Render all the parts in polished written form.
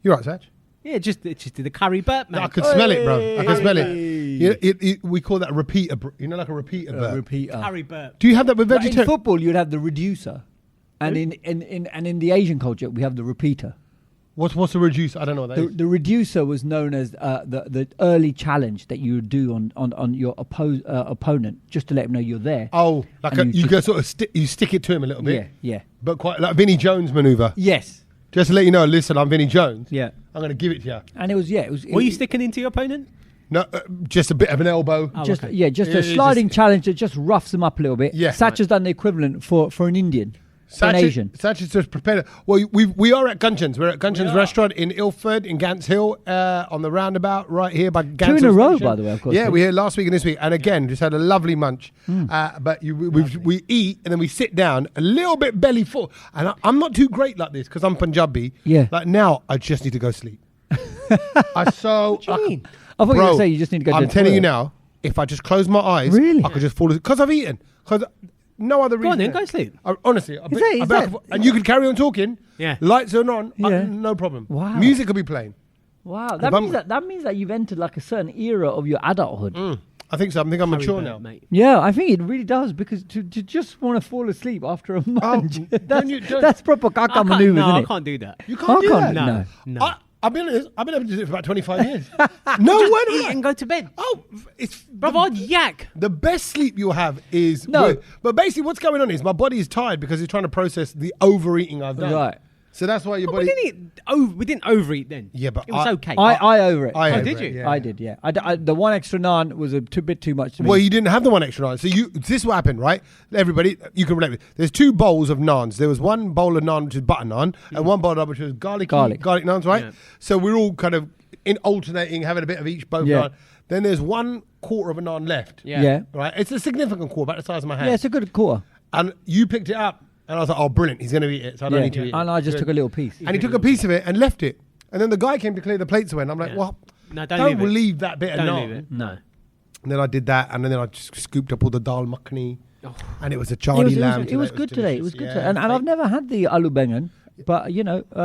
You're right, Sach. Yeah, just did the curry burp, man. No, I could smell it, bro. I could smell it. We call that a repeater. Like a repeater burp. Repeater. Curry burp. Do you have that with In vegetarian? football, you'd have the reducer, and in the Asian culture, we have the repeater. What's a reducer? I don't know what that is. The reducer was known as the early challenge that you would do on your opponent, just to let him know you're there. Oh, like you go sort of stick it to him a little bit. Yeah. But quite like Vinnie Jones maneuver. Yes. Just to let you know, listen, I'm Vinnie Jones. Yeah. I'm going to give it to you. And it was. Were you sticking into your opponent? No, just a bit of an elbow. Oh, Just okay. just a sliding challenge that just roughs them up a little bit. Yeah. Sach has done the equivalent for an Indian. An Asian. Sach is just prepared. Well, we are at Gunchan's. We're at Gunchan's restaurant in Ilford, in Gants Hill, on the roundabout right here by Gants Hill. 2 in a row, Station. by the way, of course. Yeah, we were here last week and this week. And again, just had a lovely munch. But we eat and then we sit down a little bit belly full. And I'm not too great like this because I'm Punjabi. Yeah. Like now, I just need to go sleep. What do you mean? I thought you were Bro, going to say you just need to go to I'm the telling you toilet. now, if I just close my eyes, Really? I could just fall asleep. Because I've eaten. Because no other Go reason. on then, go sleep. Honestly, and you could carry on talking. Yeah. Lights are on. Yeah. No problem. Wow. Music could be playing. Wow, If I'm- that means that you've entered like a certain era of your adulthood. I think so. I think I'm Curry mature burp, now. mate. Yeah, I think it really does because to just want to fall asleep after a munch, don't- that's proper caca maneuver, No, isn't I it? can't do that. You can't do can't. that. No. I've been able to do it for about 25 years. No, why Eat not? and go to bed. Oh, it's Brother, I'd yak. the best sleep you'll have is No. But basically, what's going on is my body is tired because it's trying to process the overeating I've done. Right. So that's why your We body. didn't overeat then. Yeah, but it was I- okay. I over it. I did over it, you? yeah. I did, yeah. The one extra naan was a bit too much to me. Well, you didn't have the one extra naan. So this is what happened, right? Everybody, you can relate with. There's 2 bowls of naans. There was one bowl of naan, which is butter naan, and one bowl of which was garlic naans, right? Yeah. So we're all kind of alternating, having a bit of each, both Yeah. naan. Then there's 1/4 of a naan left. Yeah. Right? It's a significant quarter, about the size of my hand. Yeah, it's a good quarter. And you picked it up, and I was like, oh, brilliant, he's going to eat it, so I don't need to eat it. And I just Good. took a little piece. And he took a piece of it and left it. And then the guy came to clear the plates away, and I'm like, Yeah. well, No, don't leave it. leave that bit Don't of leave naan. it. No. And then I did that, and then I just scooped up all the dal makhani, and it was a It Charlie was, lamb. it was good today. It was good today. And I've never had the aloo bengan, but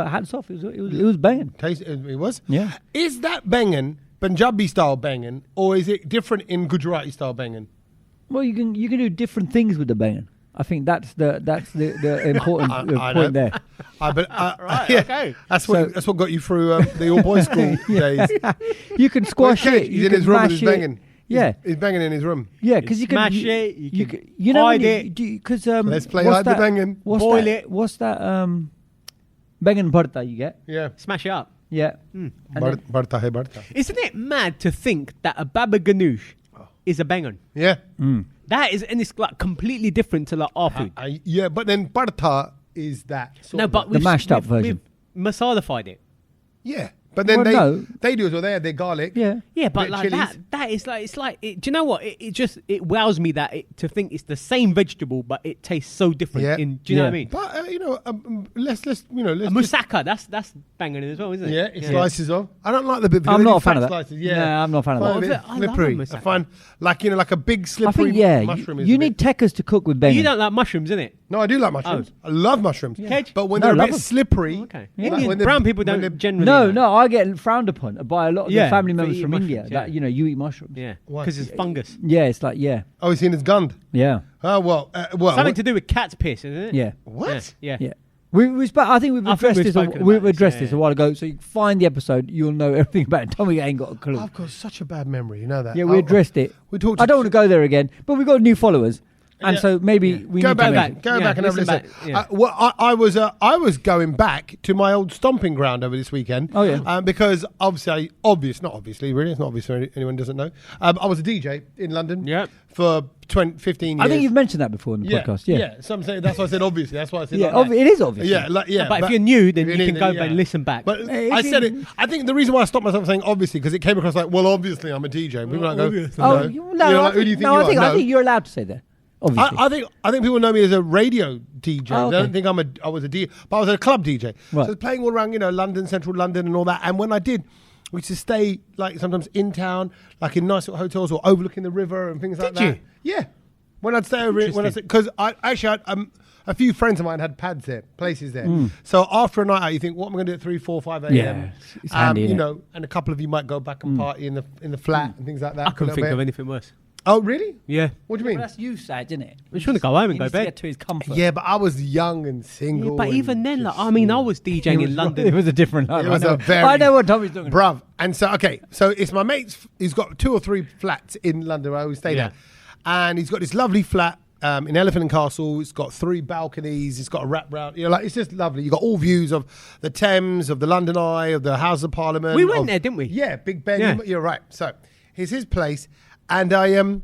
hats off. It was banging. It was. Yeah. Is that bengan Punjabi style bengan, or is it different in Gujarati style bengan? Well, you can do different things with the bengan. I think that's the important I point know. there. Right, yeah, okay. That's what got you through the all boys school days. You can squash Well, it. He's You in can his room with mash his it. banging. Yeah. He's banging in his room. Yeah, because you can smash it, you can know hide when it. Because Let's play what's hide the that- banging. Boil it. What's that? Bengan bharta you get? Yeah. Smash it up. Yeah. And then- Barta hai barta. Isn't it mad to think that a baba ganoush is a bangan? Yeah. That is, and it's like completely different to like our food. Yeah, but then barta is that. Sort No, of but The mashed up version. We've masala-fied it. yeah. But then Well, they do as well. They add their garlic. Yeah. Yeah, but Bit like chilies. that is like, it's like, do you know what? It wows me that to think it's the same vegetable, but it tastes so different. Yeah. Do you know what I Yeah. mean? But let's A just, moussaka, that's banging as well, isn't it? yeah, it's slices of. I don't like the bit. I'm they not do a fan fat of that. Slices. Yeah, No, I'm not a fan of I that. find it a bit I love a slippery. I moussaka. find like a big I slippery think mushroom. Is you a need bit- techers to cook with bengan. You don't like mushrooms, innit? No, I do like mushrooms. I love mushrooms. Kedge? But when No, they're a love bit them. slippery, Okay. Yeah. Indian when they're- brown people when don't they're- generally. No, like no, I get frowned upon by a lot of Yeah, the family for members eating from India. mushrooms, yeah. That you eat mushrooms. Yeah, Why? because it's fungus. Yeah, it's like Oh, he's seen his gund. yeah. Oh well. Something to do with cat's piss, isn't it? Yeah. What? Yeah. Yeah. I think we've I think addressed we've this. spoken We've about this, addressed yeah, this yeah. a while ago. So you find the episode, you'll know everything about it. Tommy ain't got a clue. I've got such a bad memory. You know that. Yeah, we addressed it. We talked. I don't want to go there again, but we've got new followers, and Yeah. so maybe we Go need back, to back, mention- go Yeah, back and have a listen listen. back, yeah. Well, I was going back to my old stomping ground over this weekend. Oh, yeah. Because not obviously, really, it's not obvious for anyone who doesn't know. I was a DJ in London. Yeah. For 15 years. I think you've mentioned that before in the yeah, podcast. Yeah, So I'm saying that's why I said obviously. That's why I said yeah. like that. It is obvious. Yeah, But if you're new, then if you you're can go new, back and listen back. But Hey, I if said you- it. I think the reason why I stopped myself saying obviously because it came across like, well, obviously I'm a DJ. And people like go, obviously. Oh, no. no, You know, like, who do you think you I are? think No. I think you're allowed to say that. Obviously, I think people know me as a radio DJ. Oh, They okay. don't think I was a DJ, but I was a club DJ. Right. So I was playing all around, London, central London, and all that. And when I did, we used to stay like sometimes in town, like in nice little hotels or overlooking the river and things like Did that. you? Yeah. When I'd stay over, because I a few friends of mine had pads there, places there. So after a night out, you think, what am I going to do at 3, 4, 5 a.m.? Yeah, it's handy, you innit? know, and a couple of you might go back and party in the flat and things like that. I couldn't think of anything worse. Oh, really? Yeah. What do you Well, mean? that's you, Sag, isn't it? We just want to go home and He go needs to bed. get to his comfort. Yeah, but I was young and single. Yeah, but even and then, just, I was DJing in It London. was a different life. It was I know. a very- I know what Tommy's talking about. bruv. And so, okay, so it's my mate's. He's got 2 or 3 flats in London where I always stay Yeah. there. And he's got this lovely flat in Elephant and Castle. It's got 3 balconies. It's got a wrap round. You know, like, it's just lovely. You got all views of the Thames, of the London Eye, of the House of Parliament. We went there, didn't we? Yeah, Big Ben. Yeah. You're right. So here's his place. And and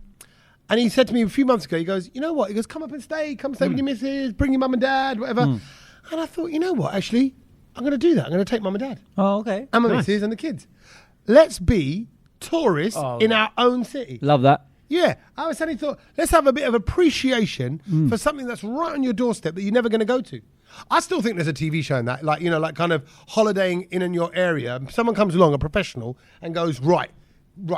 he said to me a few months ago, he goes, you know what? He goes, come up and stay. Come stay with your missus. Bring your mum and dad, whatever. And I thought, you know what? Actually, I'm going to do that. I'm going to take mum and dad. Oh, okay. And my Nice. missus and the kids. Let's be tourists in our own city. Love that. Yeah, I was suddenly thought, let's have a bit of appreciation for something that's right on your doorstep that you're never going to go to. I still think there's a TV show in that, like, you know, like kind of holidaying in your area. Someone comes along, a professional, and goes, right,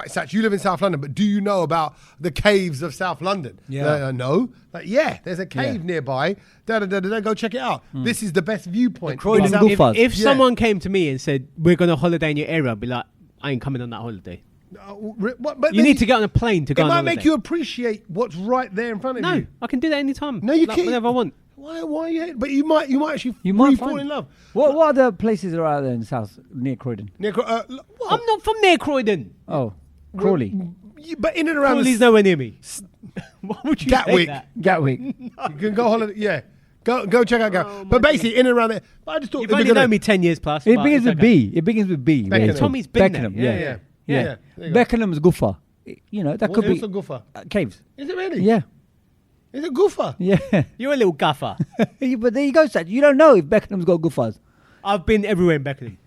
Sach, you live in South London, but do you know about the caves of South London? Yeah. No. Like, yeah, there's a cave nearby. Go check it out. This is the best viewpoint. Croydon in South- Goof Fuzz. If Yeah. someone came to me and said, we're going to holiday in your area, I'd be like, I ain't coming on that holiday. But You need to get on a plane to go It on might holiday. make you appreciate what's right there in front of No, you. I can do that anytime. No, you Like, can't. whenever I want. Why you? But you might actually You might fall find- in love. What other places are out there in South near Croydon? Near, I'm not from near Croydon. Oh, Crawley, but in and around Crawley's the nowhere near me. Why would you say Gatwick. that? Gatwick. You can go holiday. Yeah, go check out Gatwick. But basically, in and around there. But I just thought You've they were only gonna- known me 10 years plus. It but begins it's with okay. B. It begins with B. Beckenham. Yeah, Tommy's been Beckenham. there. Yeah. Yeah. Yeah. There you go. Beckenham's Guffer. You know, that could What's be a goofer? caves. Is it really? Yeah. Is it goofer? Yeah. You're a little guffer. But there you go, Sag. You don't know if Beckenham's got Guffers. I've been everywhere in Beckenham.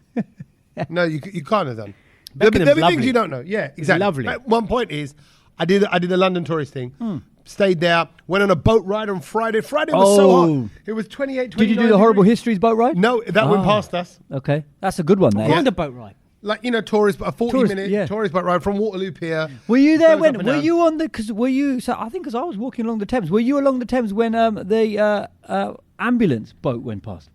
No, you can't have done. Beckenham's There are lovely. things you don't know. Yeah, exactly. lovely. But one point is, I did a London tourist thing. Stayed there. Went on a boat ride on Friday. Friday was so Oh. hot. It was 28, 29 Did you do the horrible degrees. histories boat ride? No, that went Ah. past us. Okay. That's a good one, there. Go on the boat ride. Like, you know, tourist, a 40-minute yeah. tourist boat ride from Waterloo Pier. Were you there Goes when? up and Were down. you on the? Because were you? So I think because I was walking along the Thames. Were you along the Thames when the ambulance boat went past?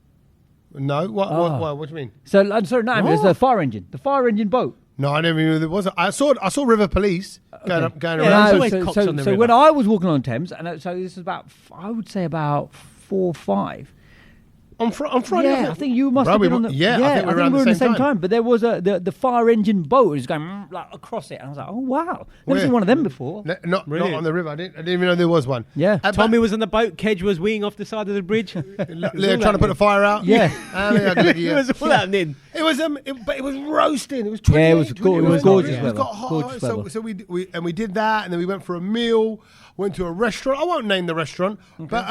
No, what do you mean? So I'm sorry, not ambulance. What? The fire engine. The fire engine boat. No, I never knew there was. I saw River Police going Okay. going Yeah, around. there's No, always so cops so, on the so river. when I was walking on Thames, and so this is about, I would say about 4 or 5. on Friday. Yeah, I think you must Bro, have we been on were- the. yeah, I think we were we around were the in the same same time. time. But there was the fire engine boat was going like across it, and I was like, oh wow, never Where? seen one of them before. Not Brilliant. on the river. I didn't even know there was one. Yeah. But Tommy was on the boat. Kedge was weeing off the side of the bridge. they're trying to put the fire out. Yeah. It was all happening. It was but it was roasting. It was Yeah, it was 28, go- it was 29 gorgeous degrees. It weather. got hot. Gorgeous weather. So we did that, and then we went for a meal. Went to a restaurant. I won't name the restaurant, but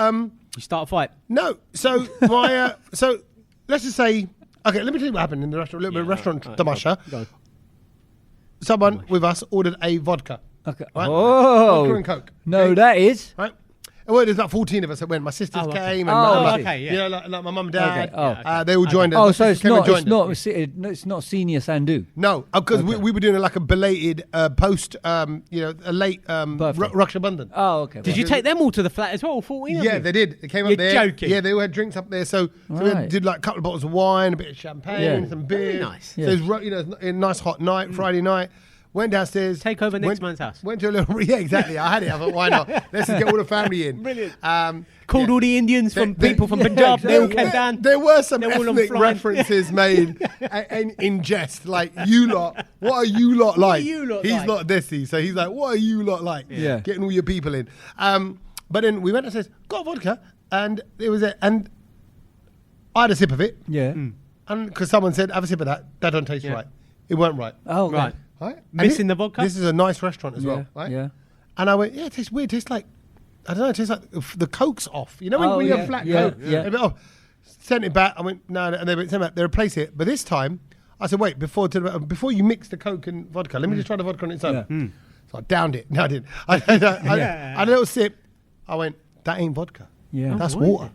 You start a fight. no. So my so let's just say, okay. Let me tell you what happened in the restaurant. A little bit of restaurant tamasha. Go on. Someone with us ordered a vodka. Okay. Right? Oh. Vodka and Coke. No, okay? that is. Right. Well, there's about 14 of us that went. My sisters Oh, okay. came, and Oh, my, okay, yeah. you know, like my mum and dad. Okay, oh. Yeah, they all joined us. Oh, My so sisters it's came and not. It's joined us. not. It's not senior Sandu. No, because we were doing like a belated post, a late Birthday. Raksha Bandhan. Oh, okay. Did you take them all to the flat as well? 14 of Yeah, you? they did. They came up You're there. joking. Yeah, they all had drinks up there. So we Right. did like a couple of bottles of wine, a bit of champagne, Yeah. some Very beer. nice. So it was, a nice hot night, Friday night. Went downstairs. Take over next went, man's house. Went to a little. Yeah, exactly. I had it. I thought, why not? Let's just get all the family in. Brilliant. yeah. Called all the Indians from They- people from yeah, Punjab. They all exactly. came down. There were some They're all on ethnic flying. references made in jest, like you lot. What are you lot like? you lot He's like? not Desi, so he's like, what are you lot like? Yeah. Getting all your people in. But then we went and says, got vodka, and it was it, and I had a sip of it, Yeah. and because someone said, have a sip of that. That don't taste Yeah. right. It weren't right. Oh, okay. Right. Right? And Missing the vodka? This is a nice restaurant as Yeah. well, right? Yeah. And I went, yeah, it tastes weird. It tastes like, I don't know, it tastes like the Coke's off. You know when, Oh, when you yeah, have flat yeah, Coke? yeah. A bit off. Sent it back. I went, no, and they sent it back. They replaced it. But this time, I said, wait, before you mix the Coke and vodka, let me just try the vodka on its own. Yeah. So I downed it. No, I didn't. I had a little sip. I went, that ain't vodka. Yeah. That's what is water.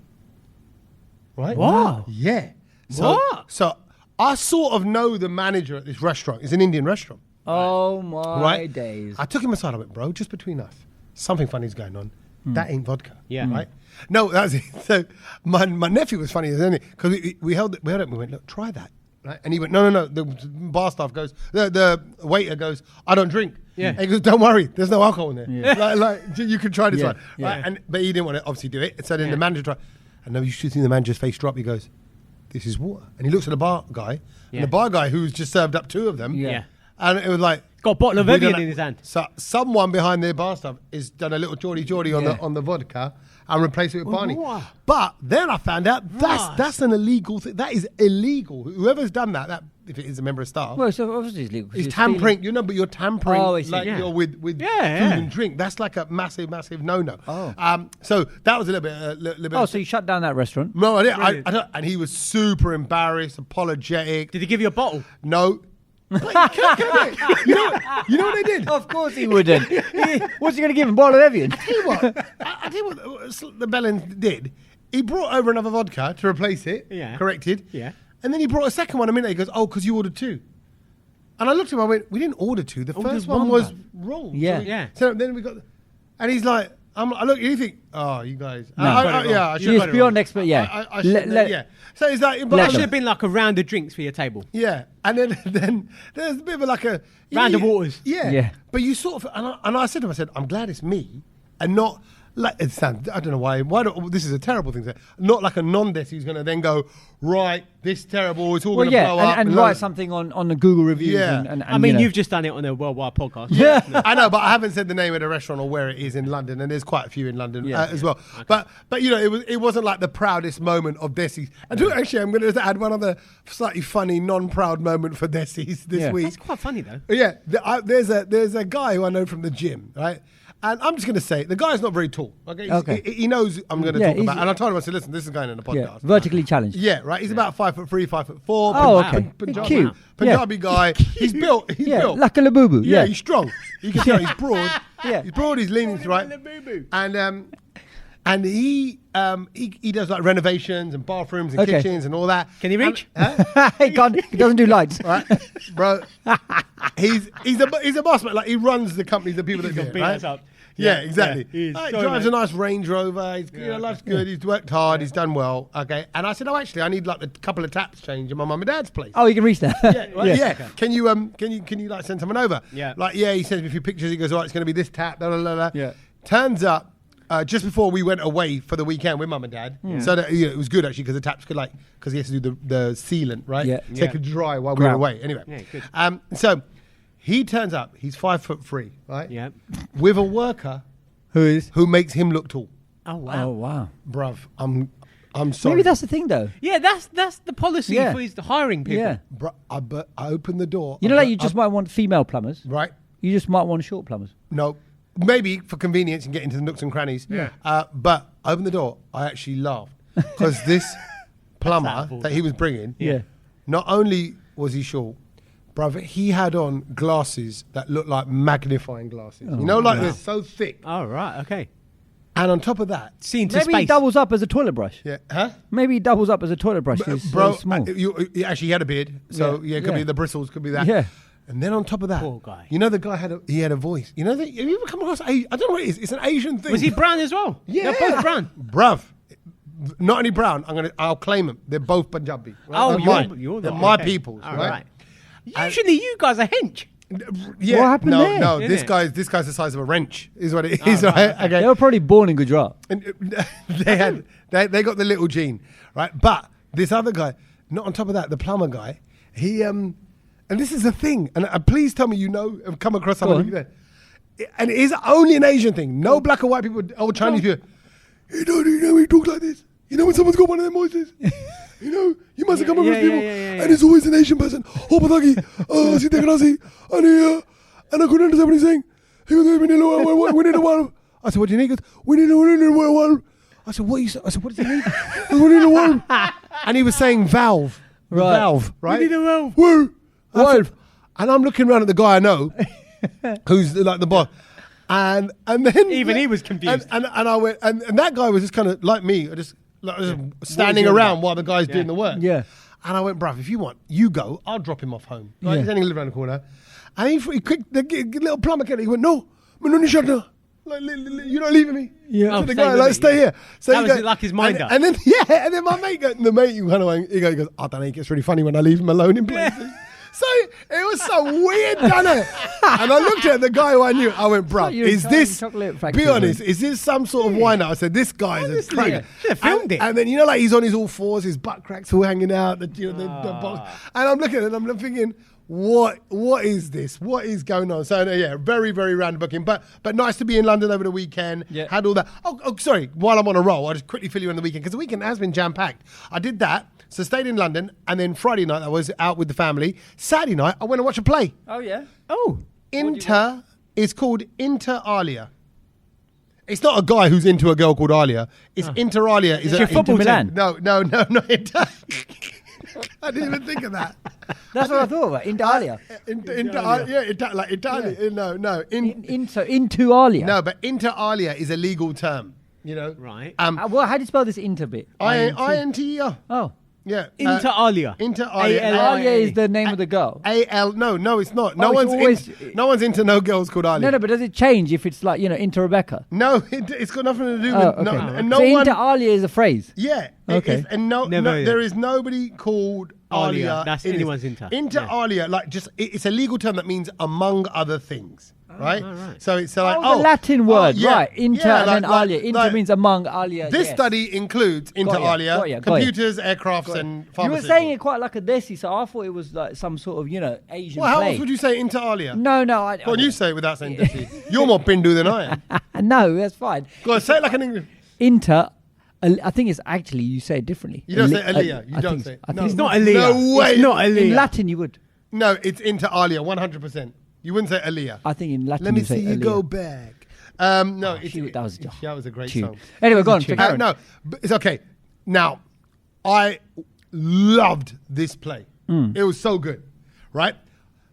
Right? What? Yeah. So, What? So I sort of know the manager at this restaurant. It's an Indian restaurant. Oh my Right? days. I took him aside. I went, bro, just between us, something funny's going on. That ain't vodka. Yeah. Right? No, that's it. So my nephew was funny, isn't it? Because we held it and we went, look, try that. Right? And he went, no. The bar staff goes, the waiter goes, I don't drink. Yeah. And he goes, don't worry, there's no alcohol in there. Yeah. Like you can try this one. Yeah. Right? But he didn't want to obviously do it. So then the manager tried. And then you should see the manager's face drop. He goes, this is water. And he looks at the bar guy. Yeah. And the bar guy who's just served up 2 of them. Yeah. And it was like, Got a bottle of we Evian don't in his hand. So someone behind their bar staff has done a little Geordie on the vodka and replaced it with Barney. Wow. But then I found out that's an illegal thing. That is illegal. Whoever's done that if it is a member of staff, Well, so obviously it's legal. 'cause is it's tampering. But you're tampering Oh, I see. like Yeah. you're with food and drink. That's like a massive no-no. Oh. So that was a little bit. Oh, so you shut down that restaurant? No, I didn't. Brilliant. I don't, and he was super embarrassed, apologetic. Did he give you a bottle? No. You know what they did? Of course he wouldn't. What's he going to give him? Bottle of Evian? I tell you what the Bellend did. He brought over another vodka to replace it, corrected. Yeah. And then he brought a second one a minute. He goes, because you ordered 2. And I looked at him, I went, we didn't order 2. The first there's one one was bag. wrong. Yeah. Yeah. So then we got, and he's like, I look, you think, you guys. No. I should It's beyond expert, yeah. I should, yeah. So he's like, That should have been like a round of drinks for your table. yeah. And then there's a bit of like a Round of waters. Yeah. Yeah. But you sort of, and I said to him, I said, I'm glad it's me and not like, it sounds, I don't know why this is a terrible thing to say. Not like a non-desi who's going to then go, right, this is terrible, it's all going to blow up. And write something on the Google reviews. Yeah. And I mean, you know. you've just done it on a worldwide podcast. Yeah. I know, but I haven't said the name of the restaurant or where it is in London, and there's quite a few in London as well. Okay. But it wasn't like the proudest moment of Desi's. Actually, I'm going to add one other slightly funny, non-proud moment for Desi's this week. That's quite funny though. Yeah, there's a guy who I know from the gym, right? And I'm just going to say, the guy's not very tall. Okay, He knows I'm going to talk about. And I told him, I said, listen, this is going in the podcast. Vertically challenged. Yeah, right. He's about 5'3", 5'4". Oh, okay. Cute. Punjabi guy. He's built. He's built. Like a Labubu. Yeah, he's strong. You can tell he's broad. Yeah. He's broad. He's leaning to right. And he does like renovations and bathrooms and kitchens and all that. Can he reach? He can't. He doesn't do lights. Right, bro. He's a boss man. Like he runs the company, the people that do it. beat Right? us up. Yeah, exactly. Yeah, He sorry, drives mate. a nice Range Rover. He's, life's good. He's worked hard. He's done well. Okay. And I said, actually, I need like a couple of taps changed in my mum and dad's place. Oh, you can reach that. Yeah, right, yeah. Okay. Can you like send someone over? Yeah. Like he sends me a few pictures. He goes, all right, it's going to be this tap. Blah, blah, blah, blah. Yeah. Turns up just before we went away for the weekend with mum and dad. So that it was good actually because the taps could because he has to do the sealant, right? Yeah. So it could dry while we were away. Anyway. Yeah, good. So he turns up. He's 5'3", right? Yeah. With a worker who makes him look tall. Oh wow. Oh wow. Bruv, I'm sorry. Maybe that's the thing though. Yeah, that's the policy Yeah. for his hiring people. Yeah. Bruh, I opened the door. You know, like you just might want female plumbers. Right. You just might want short plumbers. No, maybe for convenience and get into the nooks and crannies. Yeah. But I opened the door. I actually laughed because this plumber that he was bringing, Yeah. not only was he short, brother, he had on glasses that looked like magnifying glasses. You know, like they're so thick. Oh right. Okay. And on top of that, Seen to Maybe space. he doubles up as a toilet brush. yeah, huh? Maybe he doubles up as a toilet brush. He's Bro, small. he actually had a beard, so Yeah. it could Yeah. be the bristles, could be that. Yeah. And then on top of that, Poor guy. you know, the guy had a voice. You know, have you ever come across? I don't know what it is. It's an Asian thing. Was he brown as well? Yeah, They're both brown. bruv. Not only brown. I'll claim them. They're both Punjabi. Right? Oh, They're you're mine. the They're my okay. peoples. All right? right. Usually, you guys are hench. Yeah. What happened no, there? no. Isn't This it? guy's the size of a wrench. Is what it is. Right? right, Okay. They were probably born in Gujarat. And they got the little gene, right? But this other guy, not on top of that, the plumber guy, he and this is a thing. And please tell me have come across someone like that. And it is only an Asian thing. No black or white people or Chinese people. You know, he talks like this. You know when someone's got one of them voices. You know, you must have come across people, and it's always an Asian person. Oh, Pataki, si Tegrasi, and I couldn't understand what he's saying. He goes, we need a while. I said, what do you need? He goes, we need a while. I said, what are you saying? I said, what does he need? We need a while. And he was saying valve. Right. Valve, right? We need a valve. Woo. Valve. And I'm looking around at the guy I know, who's like the boss. And then Even he was confused. And I went, and that guy was just kind of like me, just standing around while the guy's doing the work. Yeah. And I went, bruv, if you want, you go. I'll drop him off home. Right? Yeah. He's only live around the corner. And he quick, the little plumber came. He went, no, I'm not shut now. Like, you're not leaving me. Yeah. To Oh, the stay guy, with like, me, stay yeah. here. So That he was goes- like his mind up. and then my mate, the mate, he goes, I don't know, it gets really funny when I leave him alone in places. So it was so weird, done it? And I looked at the guy who I knew. I went, bro, You're is a this? chocolate factory, Be honest, man. is this some sort of wine? I said, this guy is a Honestly, cracker. yeah. Should've filmed it. And then like he's on his all fours, his butt cracks all hanging out. The box. And I'm looking at it, and I'm thinking, what is this? What is going on? So yeah, very very random booking, but nice to be in London over the weekend. Yeah. Had all that. Oh, sorry. While I'm on a roll, I'll just quickly fill you in the weekend because the weekend has been jam packed. I did that. So stayed in London, and then Friday night I was out with the family. Saturday night I went and watched a play. Oh yeah. Oh. It's called Inter Alia. It's not a guy who's into a girl called Alia. It's Inter Alia. Is your football Milan? No, Inter. I didn't even think of that. That's what I thought about. Italia. Like Italian. No. Into Alia. No, but Inter Alia is a legal term. You know. Right. Well, how do you spell this inter bit? I-N-T-E-R. Oh. Yeah. Inter Alia. Inter Alia. Alia is the name of the girl. A-L. No, it's not. No Oh, it's one's always- no one's into no girls called Alia. No, but does it change if it's like, into Rebecca? No, it's got nothing to do Oh, with okay. and no So one. inter Alia is a phrase. Yeah. Okay. And Never heard there it. is nobody called Alia. Alia. That's in this. anyone's inter. Inter Yeah. Alia, like just it's a legal term that means among other things, right? right. So it's like The Latin word, yeah, right? Inter yeah, and then like- Alia. Inter like- means among Alia. This yes. study includes inter Got ya, alia, got ya. computers, aircrafts, and You pharmaceuticals. were saying it quite like a desi, so I thought it was like some sort of, Asian Well, how play. else would you say inter alia? No. Go on, you say it without saying desi. You're more Bindu than I am. No, that's fine. Go on, say it like an English. Inter, I think it's actually, you say it differently. You don't say Alia. You I don't think say it. I No. think It's not Alia. No way. It's not Alia. In Latin, you would. No, it's inter alia, 100%. You wouldn't say alia. I think in Latin, Let me you say see you Alia. go back. No, it's, that was a great tune. song. Anyway, go on. tune. Karen. No, but it's okay. Now, I loved this play. It was so good, right?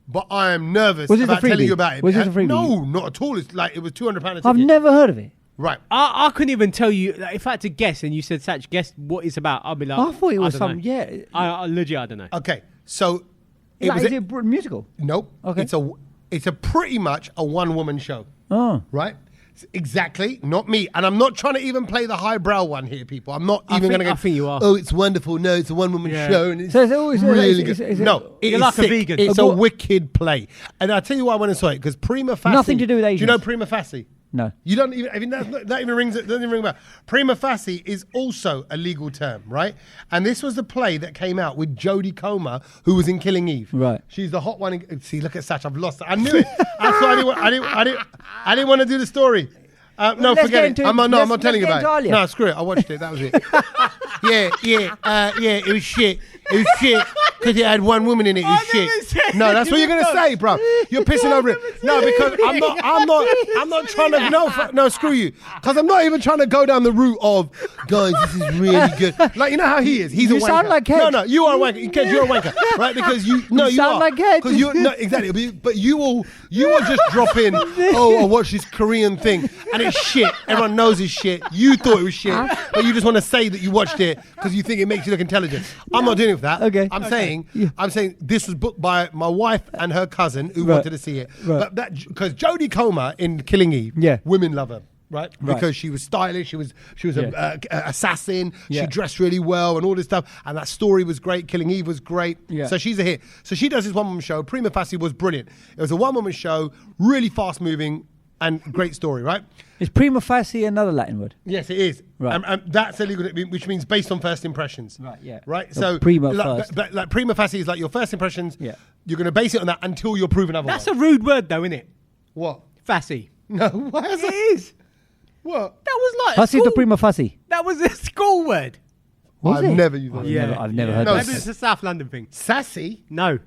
But I am nervous Was it a about telling freebie? you about it. Was it a freebie? No, not at all. It's like it was £200 a ticket. I've never heard of it. Right. I couldn't even tell you. Like, if I had to guess, and you said, "Sach, guess what it's about," I'll be like, I thought it was don't some, know. yeah. I legit, I don't know. Okay. So it Like, was is it a musical? nope. Okay. It's a pretty much a one-woman show. Oh. Right? Exactly, not me. And I'm not trying to even play the highbrow one here, people. I'm not even going to go, I think you are. oh, it's wonderful. No, it's a one-woman Yeah. show. And it's So it's always- really is- good. is it- No, it You're is like a sick. vegan. It's a But what- wicked play. And I'll tell you why I went and saw it, because prima facie... Nothing to do with Do you know Asians. prima facie? No. You don't even, I mean, that even rings, doesn't even ring a bell. Prima facie is also a legal term, right? And this was the play that came out with Jodie Comer, who was in Killing Eve. Right. She's the hot one. See, look at Sach, I've lost it. I knew it. That's why I didn't want to do the story. No, let's forget get it. into I'm it. not Let's telling you get about into it. Alia. No, screw it. I watched it. That was it. It was shit. It was shit because it had one woman in it. It was never shit. said No, that's what you're gonna that. say, bro. You're pissing over it. No, because I'm not trying to. No, screw you. Because I'm not even trying to go down the route of, guys, this is really good. Like, you know how he is. He's You a wanker. sound like Kedge. No, you are a wanker. Kedge, you're a wanker, right? Because you sound are. like Kedge. Because you no exactly. But you will just drop in. Oh, I watched this Korean thing and it's shit. Everyone knows it's shit. You thought it was shit, but you just want to say that you watched it because you think it makes you look intelligent. I'm not doing it for that. Okay. I'm saying this was booked by my wife and her cousin who Right. wanted to see it. Right. But that because Jodie Comer in Killing Eve, Yeah. women love her. Right? Right. Because she was stylish, she was Yeah. a assassin, Yeah. she dressed really well and all this stuff, and that story was great. Killing Eve was great, Yeah. so she's a hit. So she does this one woman show. Prima facie was brilliant. It was a one woman show, really fast moving and great story, right? Is prima facie another Latin word? Yes, it is. Right. And that's illegal, which means based on first impressions. Right, yeah. Right. So So prima like, first. but like prima facie is like your first impressions. Yeah. You're going to base it on that until you're proven otherwise. That's a rude word, though, isn't it? What? Fassy. No. What is It it? is. What? That was like a Facito school. prima facie. That was a school word. Was I've it? never used that. I've never heard No, that. Maybe it's a South London thing. Sassy. No.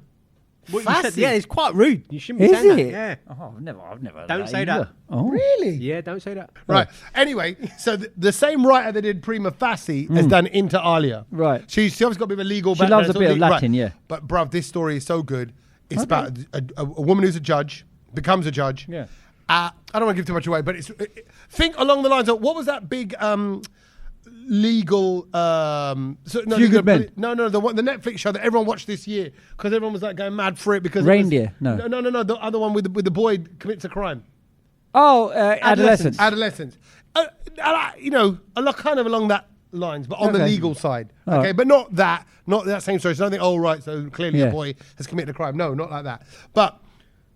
What you said, Fassy? yeah, it's quite rude. You shouldn't be Is saying it? that. Yeah. Oh, I've never heard Don't that say either. that. Oh. Really? Yeah, don't say that. Right. Anyway, so the same writer that did Prima Facie has done Inter Alia. Right. She obviously got a bit of a legal She background. loves a so bit of right. Latin, yeah. But, bruv, this story is so good. It's about a woman who's a judge, becomes a judge. Yeah. I don't want to give too much away, but think along the lines of, what was that big legal... Few Good Men. No, the Netflix show that everyone watched this year because everyone was like going mad for it because... Reindeer? No, the other one with the boy commits a crime. Oh, adolescence. Adolescence. You know, a lot kind of along that lines, but on the Okay. legal side. All Okay, right. but not that same story. So I don't think, oh right, so clearly Yeah. a boy has committed a crime. No, not like that. But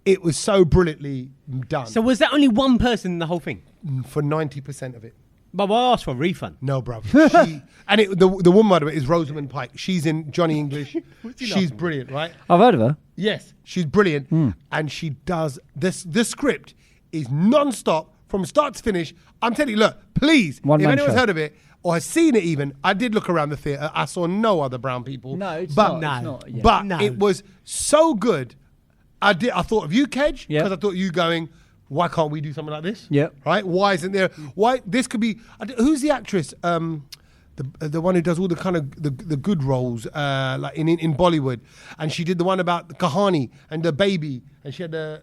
it was so brilliantly done So was there only one person in the whole thing? for 90% of it. But I asked for a refund. No, bro. The woman, by the way, is Rosamund Pike. She's in Johnny English. She's brilliant, right? I've heard of her. Yes, she's brilliant, and she does this. The script is non-stop from start to finish. I'm telling you, look, please, One if man anyone's show. heard of it or has seen it, even I did look around the theatre. I saw no other brown people. No, it's but, not. It's not, yeah. But No. it was so good. I thought of you, Kedge, Yeah. because I thought you going. Why can't we do something like this? Yeah. Right? Why isn't there? Why this could be? Who's the actress? The one who does all the kind of the good roles, like in Bollywood, and she did the one about the Kahani and the baby, and she had the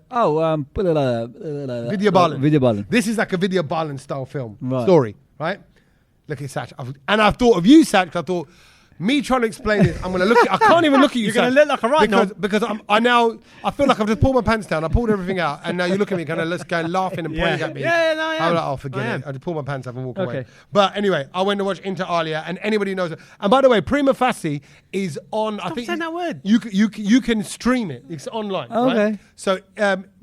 Vidya Balan. Vidya Balan. This is like a Vidya Balan style film Right. story, right? Look at Sach, and I thought of you, Sach. I thought. Me trying to explain this, I'm going to look at I can't even look at you, You're gonna Sach, look like a right because I feel like I've just pulled my pants down. I pulled everything out, and now you look at me kind of going laughing and pointing at me. Yeah, no, I am. I'm like, oh, forget I it. am. I just pull my pants up and walk Okay. away. But anyway, I went to watch Inter Alia, and anybody knows it. And by the way, Prima Facie is on. I think saying that word. You can stream it. It's online. Okay. Right? So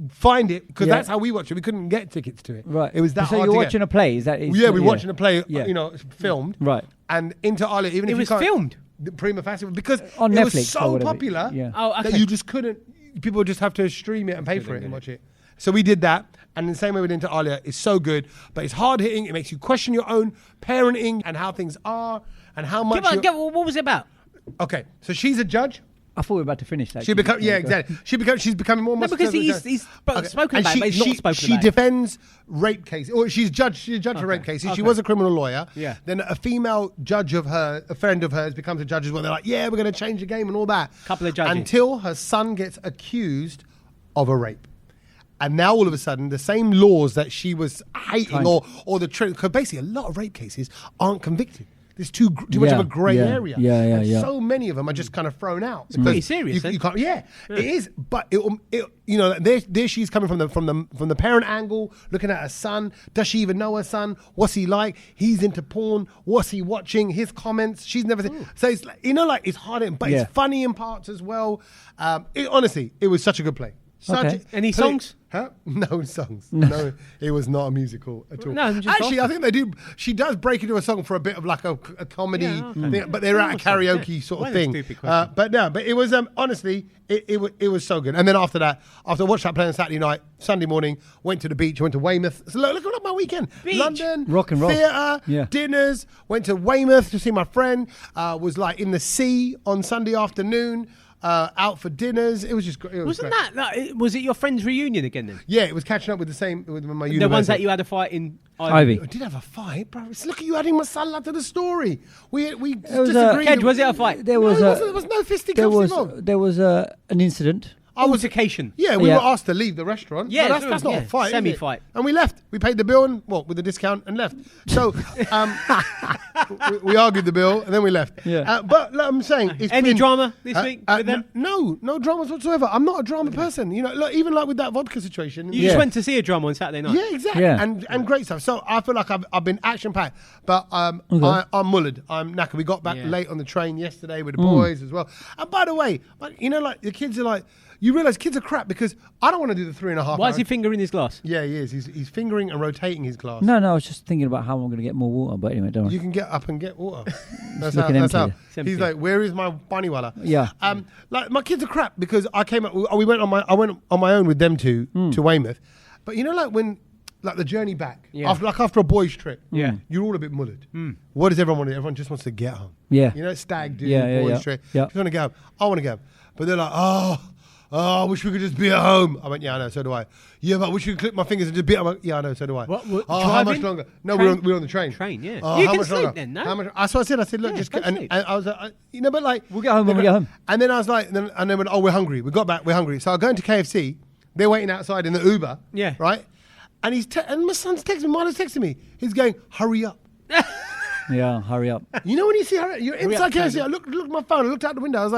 find it because Yeah. that's how we watch it. We couldn't get tickets to it. Right. It was that So hard you're to watching get. a play? Is that? Yeah, we're watching a play. Yeah. You know, it's filmed. Right. And Inter Alia, even It if was you can't, filmed? the Prima Facie, because On it Netflix was or so whatever. popular Yeah. Oh, that okay. you just couldn't. People just have to stream it and pay for it and watch it. So we did that, and in the same way with Inter Alia, it's so good, but it's hard hitting. It makes you question your own parenting and how things are and how much. What was it about? Okay, so she's a judge. I thought we were about to finish that. She's becoming more. No, because he's spoken about it, but he's not spoken she about it. defends rape cases, or she's a judge for rape cases. She was a criminal lawyer. Yeah. Then a female judge of her, a friend of hers, becomes a judge as well. They're like, yeah, we're going to change the game and all that. Couple of judges. Until her son gets accused of a rape. And now all of a sudden, the same laws that she was hating, or the truth, because basically a lot of rape cases aren't convicted. There's too much of a grey area. And so many of them are just kind of thrown out. It's pretty serious, You can't, it is. But there she's coming from the parent angle, looking at her son. Does she even know her son? What's he like? He's into porn. What's he watching? His comments. She's never seen. So it's it's hard, but it's funny in parts as well. Honestly, it was such a good play. Any songs? Huh? No songs. No, it was not a musical at all. No, I'm just Actually, asking. I think they do. She does break into a song for a bit of like a comedy thing, but they're at a karaoke sort of What a thing. stupid question. But it was honestly, it was so good. And then after that, after I watched that play on Saturday night, Sunday morning, went to the beach, went to Weymouth. So look at my weekend. Beach. London, Rock and roll. theatre, dinners. Went to Weymouth to see my friend. Was like in the sea on Sunday afternoon. Out for dinners. It was just great. Wasn't was it your friend's reunion again then? Yeah, it was catching up with with my university. The ones that you had a fight in Ivy. I did have a fight, bro. Look at you adding masala to the story. We was disagreed. Kedge, was it a fight? There was there was no fisticuffs involved. There was an incident. Altercation. Yeah, we Yeah. were asked to leave the restaurant. Yeah, but that's not a fight. is it? Semi-fight. And we left. We paid the bill and with a discount and left. So we argued the bill and then we left. Yeah. But like I'm saying, it's Any been- drama this week with them? No dramas whatsoever. I'm not a drama person. Even like with that vodka situation. You just went to see a drama on Saturday night. Yeah, exactly. Yeah. And great stuff. So I feel like I've been action packed, but I'm mullered. I'm knackered. We got back late on the train yesterday with the boys as well. And by the way, like the kids are like, you realise kids are crap because I don't want to do the 3.5 Why is hours. he fingering his glass? Yeah, he is. He's fingering and rotating his glass. No, I was just thinking about how I'm going to get more water. But anyway, don't worry. You can get up and get water. That's looking how. empty. It's empty. He's like, where is my paniwala? Yeah. Like my kids are crap because I came up. I went on my own with them to Weymouth, but like when. Like the journey back, after a boys' trip, you're all a bit mullered. What does everyone want to do? Everyone just wants to get home. Yeah. Stag do, boys' trip. Yeah. Just want to go home. I want to go home. But they're like, I wish we could just be at home. I went, yeah, I know, so do I. Yeah, but I wish we could clip my fingers and just be at home. Yeah, I know, so do I. What, how much driving? longer? No, Train? we're on the train. Train, yeah. Oh, You how can much sleep longer? then, no? How much? That's what I said. I said, look, Yeah, just go and sleep. I was like, but like We'll get home when we get home. And then I was like, and then went, we're hungry. We got back, we're hungry. So I go into KFC. They're waiting outside in the Uber. Yeah. Right. And and my son's texting me. Milo's texting me. He's going, hurry up. Yeah, hurry up. You know when you see hurry up, you're inside KFC. I looked at my phone. I looked out the window. I was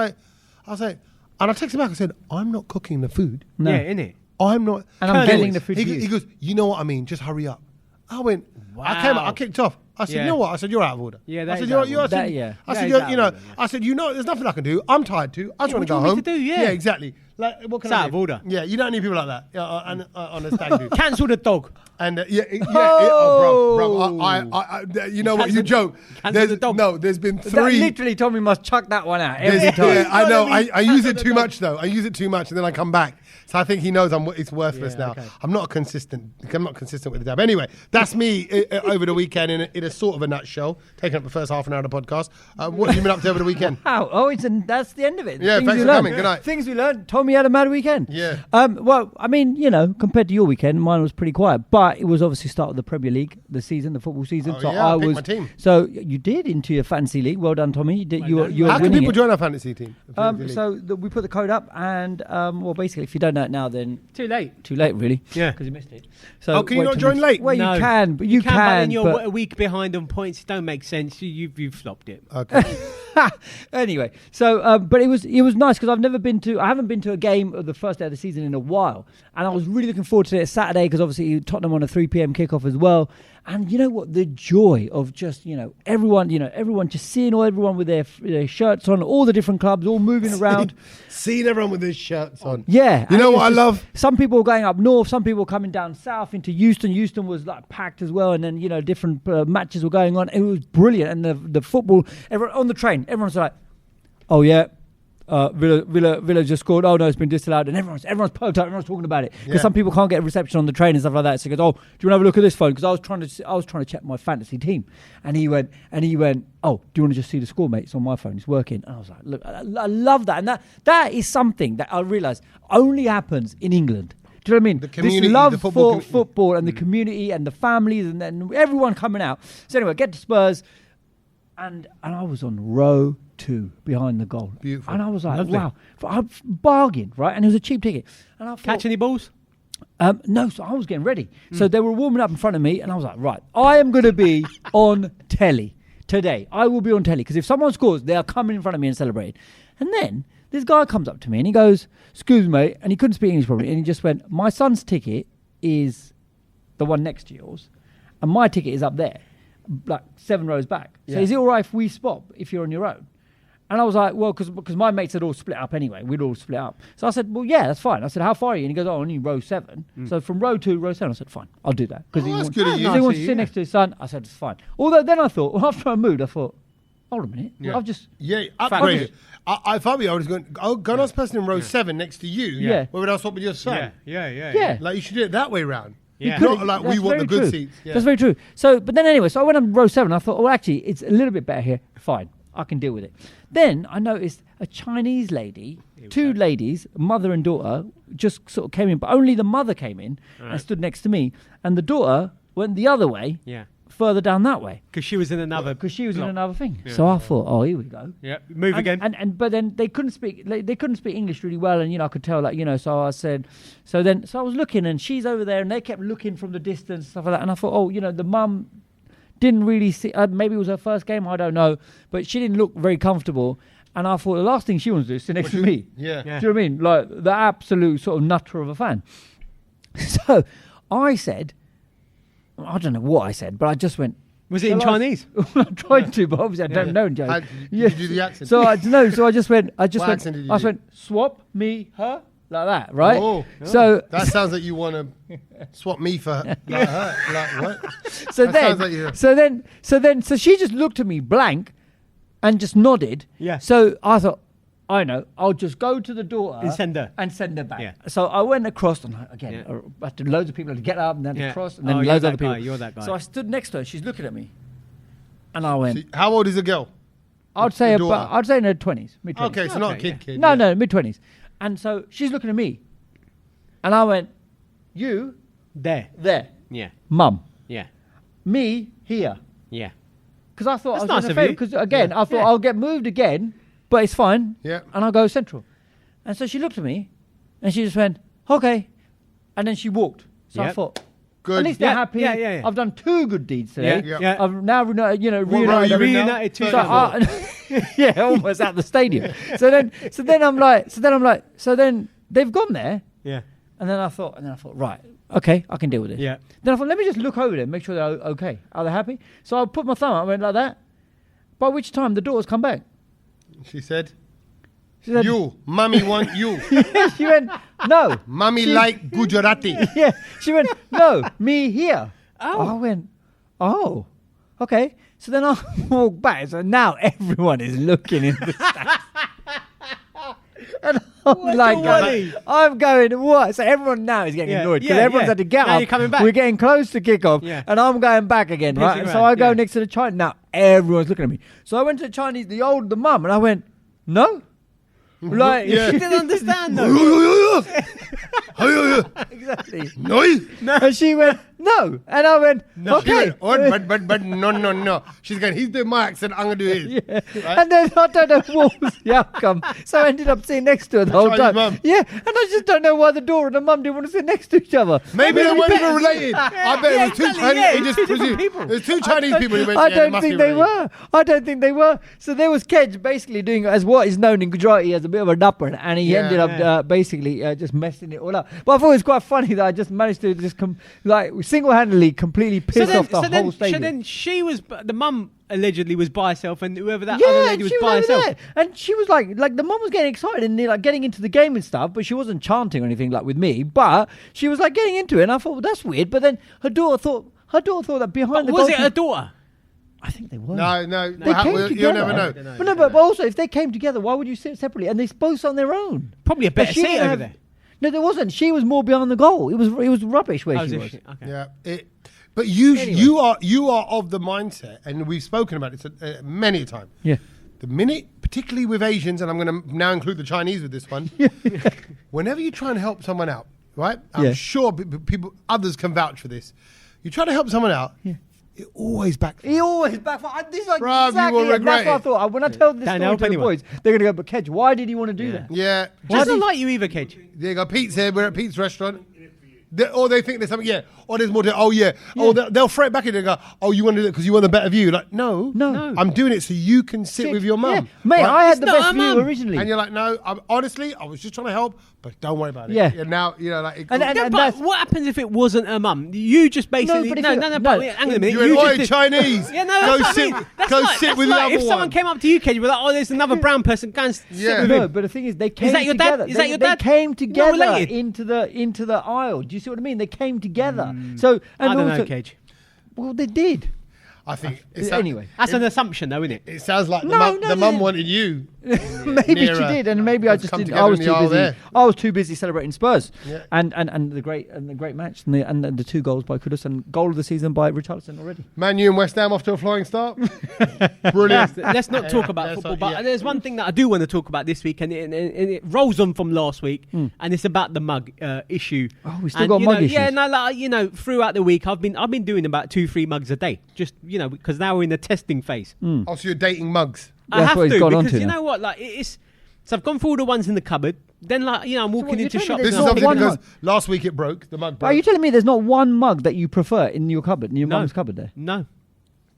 like, and I texted back. I said, I'm not cooking the food. No. Yeah, innit? I'm not. And I'm getting the food. He goes, you know what I mean? Just hurry up. I went. Wow. I kicked off. I said, you know what? I said, you're out of order. Yeah, I that said, is you're, out of you're, order. I said, Yeah. I That said, is you're, out you of know, order, yeah. I said, you know, there's nothing I can do. I'm tired too. I just want to go what do you home. want me to do? Yeah. exactly. Like, what can It's I out of do? order. Yeah, you don't need people like that on a stag do. Cancel the dog. And Oh. bro, I you know what? You joke. Cancel the dog. No, there's been That 3. literally Tommy must chuck that one out every time. Yeah, I know. what I mean? I use it Cancel too the much though. I use it too much, and then I come back. So I think he knows it's worthless Yeah, now. okay. I'm not consistent with the dab. Anyway, that's me over the weekend in a sort of a nutshell. Taking up the first half an hour of the podcast. What have you been up to over the weekend? Wow. Oh, that's the end of it. Yeah, Things thanks we for learned. coming. Good night. Things we learned. Tommy had a mad weekend. Yeah. Well, I mean, you know, compared to your weekend, mine was pretty quiet. But it was obviously start of the Premier League, the football season. Oh, so yeah, I I picked was. my team. So you did into your fantasy league. Well done, Tommy. You did. You were How can winning people it. join our fantasy team? We put the code up, and well, basically, if you don't know it now, then Too late. too late, really. Yeah. because you missed it. So Can you wait not till join next- late? Well, No. you can, but you but then you're but- a week behind on points. It don't make sense. You've flopped it. Okay. Anyway, so but it was nice because I haven't been to a game of the first day of the season in a while, and I was really looking forward to it Saturday because obviously Tottenham on a 3 p.m. kickoff as well. And you know what? The joy of just everyone just seeing everyone with their shirts on, all the different clubs, all moving around. Seeing everyone with their shirts on. Yeah, You and know it was what I just- love? Some people were going up north, some people were coming down south into Euston. Euston was like packed as well, and then different matches were going on. It was brilliant, and the football. Everyone on the train, everyone's like, "Oh yeah, Villa just scored. Oh no, it's been disallowed." And everyone's perked up. Everyone's talking about it because Yeah. some people can't get reception on the train and stuff like that. So he goes, "Oh, do you want to have a look at this phone?" Because I was trying to check my fantasy team, and he went, "Oh, do you want to just see the score, mate? It's on my phone. It's working." And I was like, "Look, I love that." And that is something that I realised only happens in England. Do you know what I mean? The community, this love the football for football and the community and the families and then everyone coming out. So anyway, get to Spurs, and I was on row 2 behind the goal. Beautiful. And I was like, Lovely. wow, I bargained, right? And it was a cheap ticket. And I thought, Catch any balls? no, so I was getting ready. So they were warming up in front of me, and I was like, right, I am going to be on telly today. I will be on telly because if someone scores, they are coming in front of me and celebrating. And then this guy comes up to me and he goes, "Excuse me," mate, and he couldn't speak English probably, and he just went, "My son's ticket is the one next to yours, and my ticket is up there, like 7 rows back. So Yeah. is it all right if we swap if you're on your own?" And I was like, well, because my mates had all split up anyway. We'd all split up. So I said, well, yeah, that's fine. I said, how far are you? And he goes, oh, only row 7. So from row 2, row 7. I said, fine, I'll do that. Oh, that's good of you. He Nice wants of to you, sit yeah. next to his son. I said, it's fine. Although then I thought, well, after I moved, I thought, hold a minute. Yeah. I've just... Yeah, Fact upgrade is- it. If I were you, I was going, go nice person in row 7 next to you. Yeah. Where would I swap with your son? Yeah. Like, you should do it that way round. Yeah. Not like we That's want very the good true. seats. Yeah. That's very true. So, but then anyway, so I went on row 7. I thought, well, actually, it's a little bit better here. Fine, I can deal with it. Then I noticed a Chinese lady, 2 ladies, mother and daughter, just sort of came in, but only the mother came in and stood next to me, and the daughter went the other way, Yeah. further down that way, Because she was in another. because she was in block. another thing. Yeah. So I thought, oh, here we go. Yeah. Move again. But then they couldn't speak. They couldn't speak English really well, and I could tell So I said, so I was looking, and she's over there, and they kept looking from the distance, stuff like that. And I thought, oh, the mum didn't really see. Maybe it was her first game, I don't know, but she didn't look very comfortable. And I thought the last thing she wants to do is sit next to me. Yeah. Yeah. Do you know what I mean? Like the absolute sort of nutter of a fan. So I said, I don't know what I said, but I just went. Was it in "Shall I-" Chinese? I tried to, but obviously I don't know. Joe. Did you do the accent? So I just went. What accent did you do? went. Swap me her like that, right? Oh. So That sounds like you want to swap me for her. Like her. Like what? so that then sounds like you- so she just looked at me blank, and just nodded. Yeah. So I thought, I know, I'll just go to the daughter And send her. back. Yeah. So I went across, and again, Yeah. loads of people had to get up and then Yeah. across, and then Oh, you're loads of that other people. guy, you're that guy. So I stood next to her. She's looking at me, and I went. How old is the girl? I'd say the daughter? I'd say in her 20s, mid 20s. Okay, so not a Okay, kid. No, yeah. no, mid 20s. And so she's looking at me, and I went, "You There. there, Yeah. mum, Yeah. me here." Yeah. Because I thought That's I was nice doing a of favour. you. Because again, I thought Yeah. I'll get moved again, but it's fine. Yeah. And I'll go central. And so she looked at me, and she just went, "Okay," and then she walked. So I Yep. thought, Good. at least they're Yeah, happy. yeah, yeah, yeah. I've done 2 good deeds today. Yeah. Yeah. I've now What row are you reunited. in now? Reunited two So yeah, almost at the stadium. So then they've gone there, Yeah. And then I thought, right, okay, I can deal with this. Yeah. Then I thought, let me just look over there, make sure they're okay. Are they happy? So I put my thumb out, I went like that. By which time the daughter's come back. She said, She said, you, mommy want you. she went, no. Mommy like Gujarati. Yeah. She went, no, me here. Oh. I went, oh, okay. So then I walked back. So now everyone is looking in the stands. And I'm going, what? So everyone now is getting annoyed because everyone's had to get now up. You're coming back. We're getting close to kickoff, and I'm going back again, right? And so I go next to the Chinese. Now everyone's looking at me. So I went to the Chinese, the mum, and I went, no. Like, She didn't understand though. Exactly. No. And she went, no. And I went, okay. But no. She's going, he's doing my accent, I'm going to do his. Yeah. Right? And then I don't know what was the outcome. So I ended up sitting next to her the whole Chinese time. mum. Yeah. And I just don't know why the daughter and the mum didn't want to sit next to each other. Maybe they weren't even related. I bet it was two exactly, Chinese. it was two different people. There's two Chinese people who went, I they don't must think be they related. were. I don't think they were. So there was Kedge basically doing as what is known in Gujarati as a bit of a dapper, and he ended up basically just messing it all up. But I thought it was quite funny that I just managed to just single-handedly completely piss off the whole stadium. So then she was, the mum allegedly was by herself, and whoever that Yeah, other lady was she by over herself. there. And she was like the mum was getting excited and like getting into the game and stuff, but she wasn't chanting or anything like with me. But she was like getting into it, and I thought, well, that's weird. But then her daughter thought that behind the Was it goalkeeper- her daughter? I think they were. No. They came together. You'll never know. But no, but also if they came together, why would you sit separately? And they both on their own. Probably a But better she seat didn't over have- there. No, there wasn't. She was more behind the goal. It was rubbish where she was. Okay. Yeah. But you Anyway. you are of the mindset, and we've spoken about it many a time. Yeah. The minute, particularly with Asians, and I'm going to now include the Chinese with this one, whenever you try and help someone out, right? I'm sure others can vouch for this. You try to help someone out, it always backfires. He always backfired. This is like Bruv, you exactly will it. regret That's what I it. thought. When I tell this Don't story help to the anyone. boys, they're going to go, but Kedge, why did he want to do that? Yeah. Doesn't like you either, Kedge. There you go. Pete's here. We're at Pete's restaurant. Or they think there's something, or there's more to, oh, they'll throw it back in and go, oh, you want to do it because you want a better view. Like, no. I'm doing it so you can sit with your mum. Yeah. Mate, Right? I had It's the not best her view mum. originally. And you're like, no, honestly, I was just trying to help, but don't worry about it. Yeah. And now, like, And Yeah, but that's- what happens if it wasn't her mum? You just basically but if no. you- But no. hang on a minute. you're You an just oi did- Chinese. Yeah, no, go that's what I sit, mean. That's go like, sit that's with like the if other someone one. came up to you, Kedge, you'd be like, oh, there's another brown person. Go and sit Yeah. with No, him. but the thing is, they came that your dad? together. Is that your They dad? came Not together related? into the aisle. Do you see what I mean? They came together. So and I don't also, know, Kedge. well, they did. I think. Anyway. That's an assumption, though, isn't it? It sounds like No, the mum wanted you. Maybe Nearer. she did, and maybe I Let's just come didn't. together I was in too the aisle busy. there. I was too busy celebrating Spurs, Yeah. and the great match, and the 2 goals by Kudus, and goal of the season by Richarlison already. Man U and West Ham off to a flying start. Brilliant. Let's not talk about That's football, not- but yeah. there's one thing that I do want to talk about this week, and it rolls on from last week, and it's about the mug issue. Oh, we still And, got mug issues. Yeah, no, like, throughout the week, I've been doing about 2-3 mugs a day, just because now we're in the testing phase. Oh, so you're dating mugs. I That's have what he's to gone on because to you now. know what, like it's. So I've gone through all the ones in the cupboard. Then, I'm walking what, you're into telling me shops. there's This is and I'm not obviously one picking- because last week it broke. The mug broke. Are you telling me there's not one mug that you prefer in your cupboard, in your No. mum's cupboard there? No,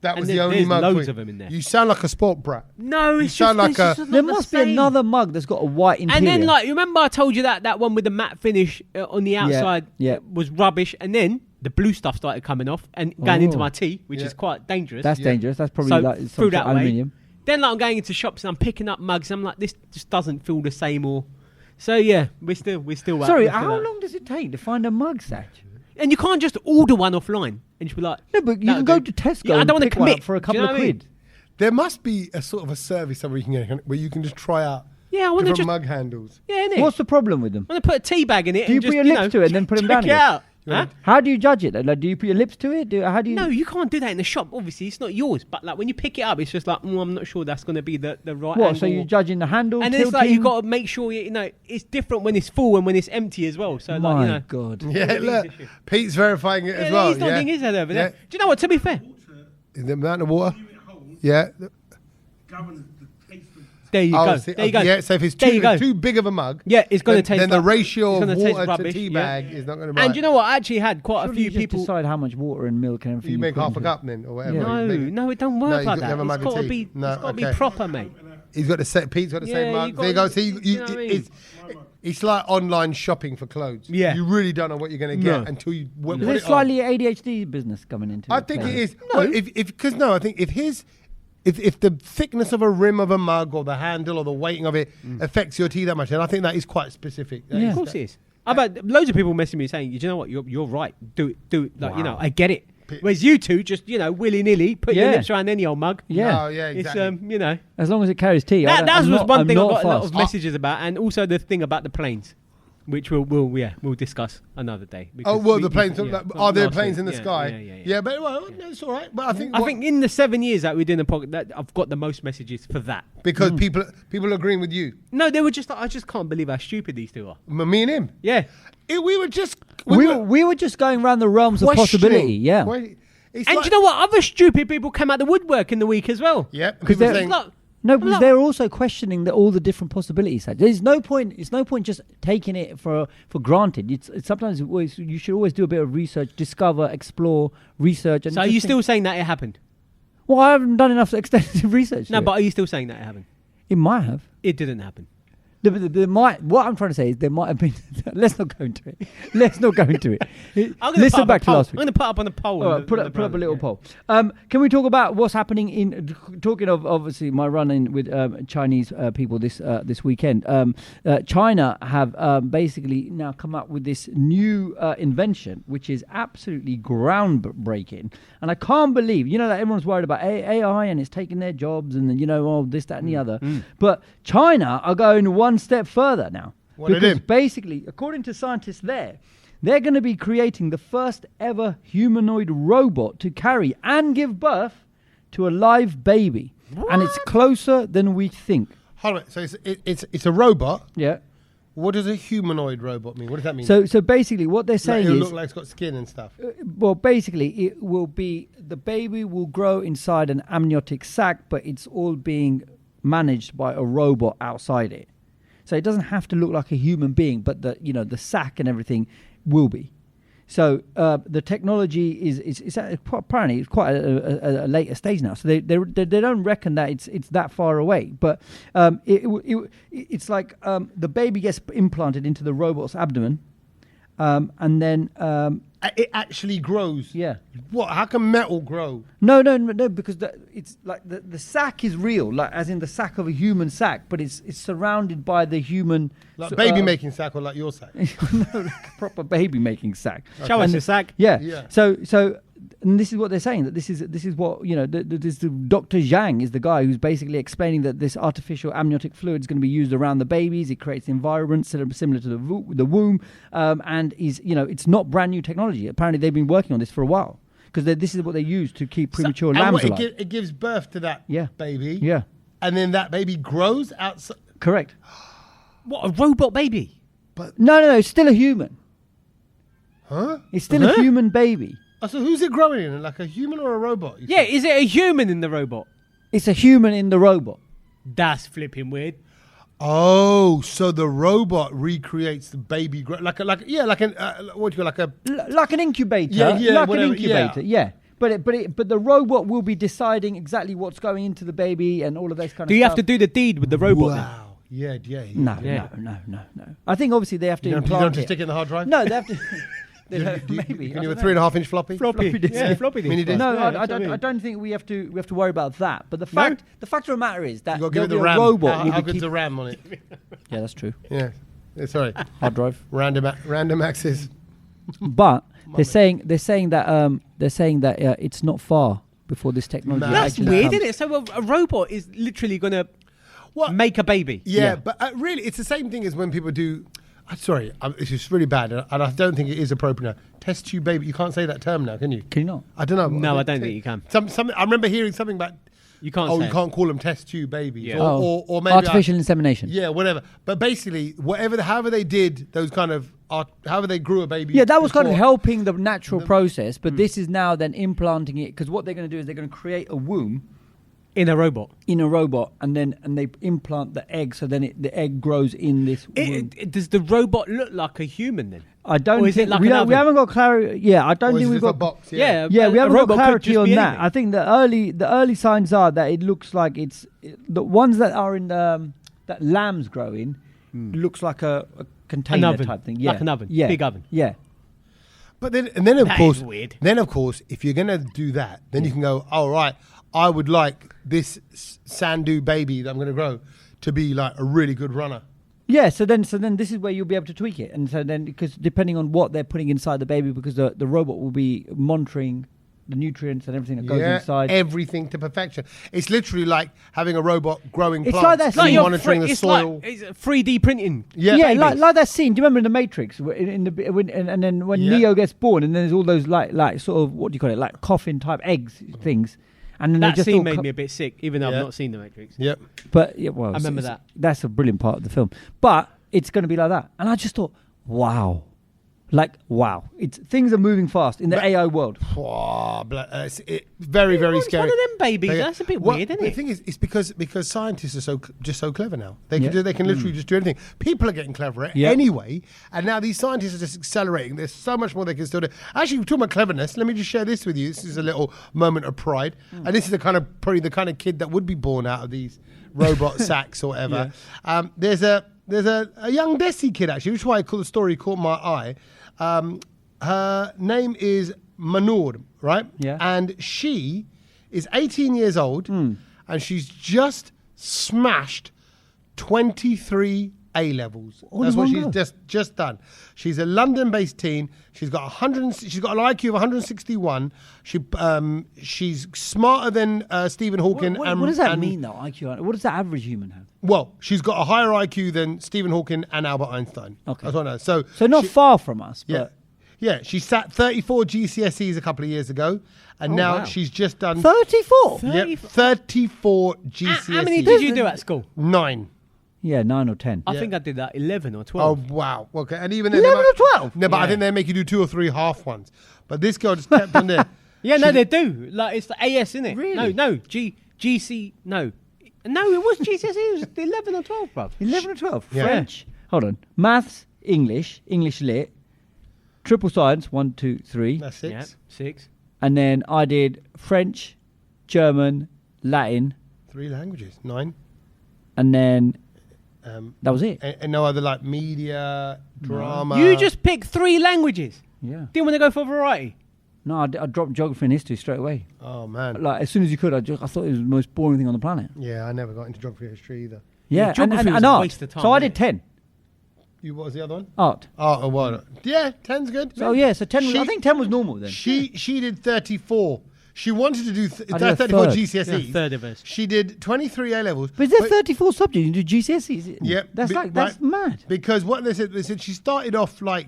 That was and the only there's mug. loads for- of them in there. You sound like a sport brat. no, it's sound just, like it's just a- not There the must be same. another mug that's got a white interior. And then, remember I told you that one with the matte finish on the outside yeah. was rubbish, and then the blue stuff started coming off and going into Oh. my tea, which Yeah. is quite dangerous. that's dangerous. That's probably so like threw some that sort of away. aluminium. Then, I'm going into shops and I'm picking up mugs. And I'm like, this just doesn't feel the same. So yeah, we're still. Sorry, we're still how out. long does it take to find a mug, Sach? And you can't just order one offline and just be like, No, but you "That'll can go do." to Tesco Yeah, I and don't want to pick one up commit for a Do you couple know of what I mean? quid. There must be a sort of a service somewhere you can get where you can just try out Yeah, I want to different just mug handles. yeah, innit? What's the problem with them? I want to put a tea bag in it. Do you and put just, your lips to it and then put them down check it again? out. Huh? How do you judge it? Like, do you put your lips to it? How do you? No, you can't do that in the shop. Obviously, it's not yours. But like when you pick it up, it's just like, I'm not sure that's going to be the right What? angle. So you're judging the handle? and then it's like you tilting? got to make sure it's different when it's full and when it's empty as well. So My God. Yeah, It's look, issue. Pete's verifying it as yeah, well. he's nodding his head over there. Yeah. Do you know what? To be fair, The amount of water. Yeah. there you Oh, go. see, There you go. Yeah, so if it's There you go. too big of a mug, Yeah, it's going to taste. then the like- ratio it's of gonna taste water to rubbish, tea yeah. bag is not going to be And you know what? I actually had quite Surely a few you just people. decide how much water and milk and everything. You make put half a into it. cup then, or whatever. Yeah. No, You make- no, it don't No, work you've like got to have that. a mug It's of got to tea. be. No, It's got to be okay. proper, mate. He's got the set. Pete's got the same Yeah, mug. you There you got- go. See, you know what I mean? it's It's like online shopping for clothes. Yeah. You really don't know what you're going to get until you put Is it it slightly ADHD business coming into I it? think it Play? is. No. I think if the thickness of a rim of a mug or the handle or the weighting of it affects your tea that much, then I think that is quite specific. Yeah. Of course it is. I've had loads of people messaging me saying, you know what, you're right. Do it. Like, Wow. I get it. Whereas you two just, willy-nilly put your Yeah. lips around any old mug. Yeah. Oh, yeah, exactly. It's, As long as it carries tea. that was one thing I got a lot of fast. messages about, and also the thing about the planes, which we'll discuss another day. Oh, because well, the planes. yeah, Are there last planes week. in the sky? Yeah. But well, no, it's all right. But I think in the 7 years that we're doing the podcast, that I've got the most messages for that. because people agreeing with you, No, they were just like, I just can't believe how stupid these two are. me and him. Yeah. We were just We were just going around the realms of possibility. Yeah. It's And like, you know what? Other stupid people came out the woodwork in the week as well. yeah, Because people they're- saying, Look, No, because Look. they're also questioning all the different possibilities. There's no point. It's no point just taking it for granted. It's sometimes you should always do a bit of research, discover, explore, research. And so are just you think, still saying that it happened? Well, I haven't done enough extensive research. No, to but it. are you still saying that it happened? It might have. It didn't happen. What I'm trying to say is there might have been. Let's not go into it. Let's not go into it. I'm gonna Listen put back up to a poll. last I'm week. going to put up on a poll. All right, put up a little poll. Can we talk about what's happening in talking of obviously my run-in with Chinese people this weekend? China have basically now come up with this new invention, which is absolutely groundbreaking, and I can't believe that everyone's worried about AI and it's taking their jobs and this, that, and the other, but China are going one step further now. What are because they? basically, according to scientists they're going to be creating the first ever humanoid robot to carry and give birth to a live baby. And it's closer than we think. hold on. So it's a robot. Yeah. What does a humanoid robot mean? What does that mean? So basically what they're saying it'll is, look like it's got skin and stuff. well, basically it will be, the baby will grow inside an amniotic sac, but it's all being managed by a robot outside it. So it doesn't have to look like a human being, but the sac and everything will be. So the technology is apparently it's quite a later stage now. So they don't reckon that it's that far away. But it's like the baby gets implanted into the robot's abdomen, and then It actually grows. yeah. What? How can metal grow? No, because it's like the sac is real, like as in the sac of a human sac, but it's surrounded by the human Like baby making sack or like your sack? no, like a proper baby making sac. Show us a sack. Yeah. Yeah. So and this is what they're saying, that this is what the Dr. Zhang is the guy who's basically explaining that this artificial amniotic fluid is going to be used around the babies. It creates environments that are similar to the womb, and it's not brand new technology. Apparently, they've been working on this for a while because this is what they use to keep premature And lambs what, alive. it gives birth to that Yeah. baby. Yeah, And then that baby grows outside. correct. What, a robot baby? No, it's still a human. Huh? It's still a human baby. Oh, so who's it growing in? Like a human or a robot? you Yeah, think? is it a human in the robot? It's a human in the robot. That's flipping weird. Oh, so the robot recreates the baby, like an what do you call like a? Like an incubator. Yeah, like whatever, an incubator. Yeah. But the robot will be deciding exactly what's going into the baby and all of those kind of stuff. Do you have to do the deed with the robot then? Wow. Yeah. No. I think obviously they have to You don't implant have to it. stick it in the hard drive. No, they have to. Maybe. Can you I a don't know. 3.5-inch floppy? Floppy disk. disk. Floppy disk. Mini disk. No, Yeah, I that's what don't. I mean. don't think we have to worry about that. But the fact of the matter is that You got to give there'll it the be a RAM. robot. How will be good's the RAM on it? Yeah, that's true. Yeah. Sorry. Hard drive. Random access. But they're saying that it's not far before this technology. Man. That's actually weird, comes. isn't it? So a robot is literally going to What? make a baby. Yeah, Yeah. but really, it's the same thing as when people do. Sorry, it's just really bad, and I don't think it is appropriate now. Test tube baby. You can't say that term now, can you? Can you not? I don't know. No, I don't think you can. I remember hearing something about. You can't Oh, say you it. can't call them test tube babies, Yeah. or maybe Artificial insemination. Yeah, whatever. But basically, however they did those kind of, however they grew a baby. Yeah, that was kind of before- helping the natural process, but this is now then implanting it, because what they're going to do is they're going to create a womb In a robot. in a robot, and they implant the egg, so then the egg grows in this womb. Does the robot look like a human then? I don't Or is it think like we, an don't, we oven? haven't got clarity. Yeah, I don't Or is think it we've just a got. box. Yeah, Yeah, we a haven't got robot could clarity just on be that. anything. I think the early signs are that it looks like it's the ones that are in that lambs grow in. looks like a container oven. type thing. Yeah. Like an oven. Yeah. Big oven. Yeah. But then of That course, is weird. Then of course, if you're gonna do that, then you can go, all right, I would like this Sandu baby that I'm gonna grow to be like a really good runner. Yeah, so then this is where you'll be able to tweak it. And so then, because depending on what they're putting inside the baby, because the robot will be monitoring the nutrients and everything that goes inside. Everything to perfection. It's literally like having a robot growing It's plants, like that and scene- monitoring the it's soil. Like, it's 3D printing. Yeah. Yeah, babies. like that scene. Do you remember in The Matrix, and then when Yeah. Neo gets born, and then there's all those like sort of, what do you call it, like coffin type eggs things, and then That they just scene all made me a bit sick, even though Yeah. I've not seen The Matrix. Yep. But yeah, well, I remember that. That's a brilliant part of the film. But it's going to be like that, and I just thought, wow, things are moving fast in the AI world. It's very, very It's scary. one of them babies. That's a bit weird, isn't the it? thing is, it's because scientists are so clever now. They Yeah. can literally just do anything. People are getting cleverer Yeah. anyway, and now these scientists are just accelerating. There's so much more they can still do. Actually, talking about cleverness, let me just share this with you. This is a little moment of pride, and this is probably the kind of kid that would be born out of these robot sacks or whatever. There's a young Desi kid actually, which is why the story caught my eye. Her name is Manur, right? Yeah. And she is 18 years old, and she's just smashed 23 A levels. All That's in what one she's go? just done. She's a London-based teen. She's got She's got an IQ of 161. She's smarter than Stephen Hawking. What does that mean, though? IQ. What does the average human have? Well, she's got a higher IQ than Stephen Hawking and Albert Einstein. Okay. That's what I know. So not far from us. Yeah. But Yeah, she sat 34 GCSEs a couple of years ago, and now wow. she's just done 34. Yep, 34 GCSEs. How many did you do at school? 9. Yeah, 9 or 10. I Yeah. think I did that 11 or Oh 12. wow. Okay, and even then 11 or 12? No, but I Yeah. think they make you do 2 or 3 half ones. But this girl just kept on there. Yeah, no, they do. Like, it's the AS, isn't it? Really? No, GC, no. No, it was GCSE. It was 11 or 12, bruv. 11 or 12. Yeah. French. Hold on. Maths, English lit, triple science, 1, 2, 3. That's 6. Yeah, 6. And then I did French, German, Latin, 3 languages. 9. and then Um, that was it. and no other like media, drama. You just picked 3 languages. Yeah. Didn't want to go for variety. No, I dropped geography and history straight away. Oh man. Like, as soon as you could, I thought it was the most boring thing on the planet. Yeah, I never got into geography or history either. Yeah, geography was and a art. waste of time, So I wasn't did 10. What was the other one? Art. Oh, what? Yeah, 10's good. So yeah, so 10 was, She- I think 10 was normal then. She did 34. She wanted to do I did a 34 third. GCSEs. Yeah, third of us. She did 23 A levels. But is there 34 subjects you do GCSEs? Yep. That's mad. Because what they said she started off like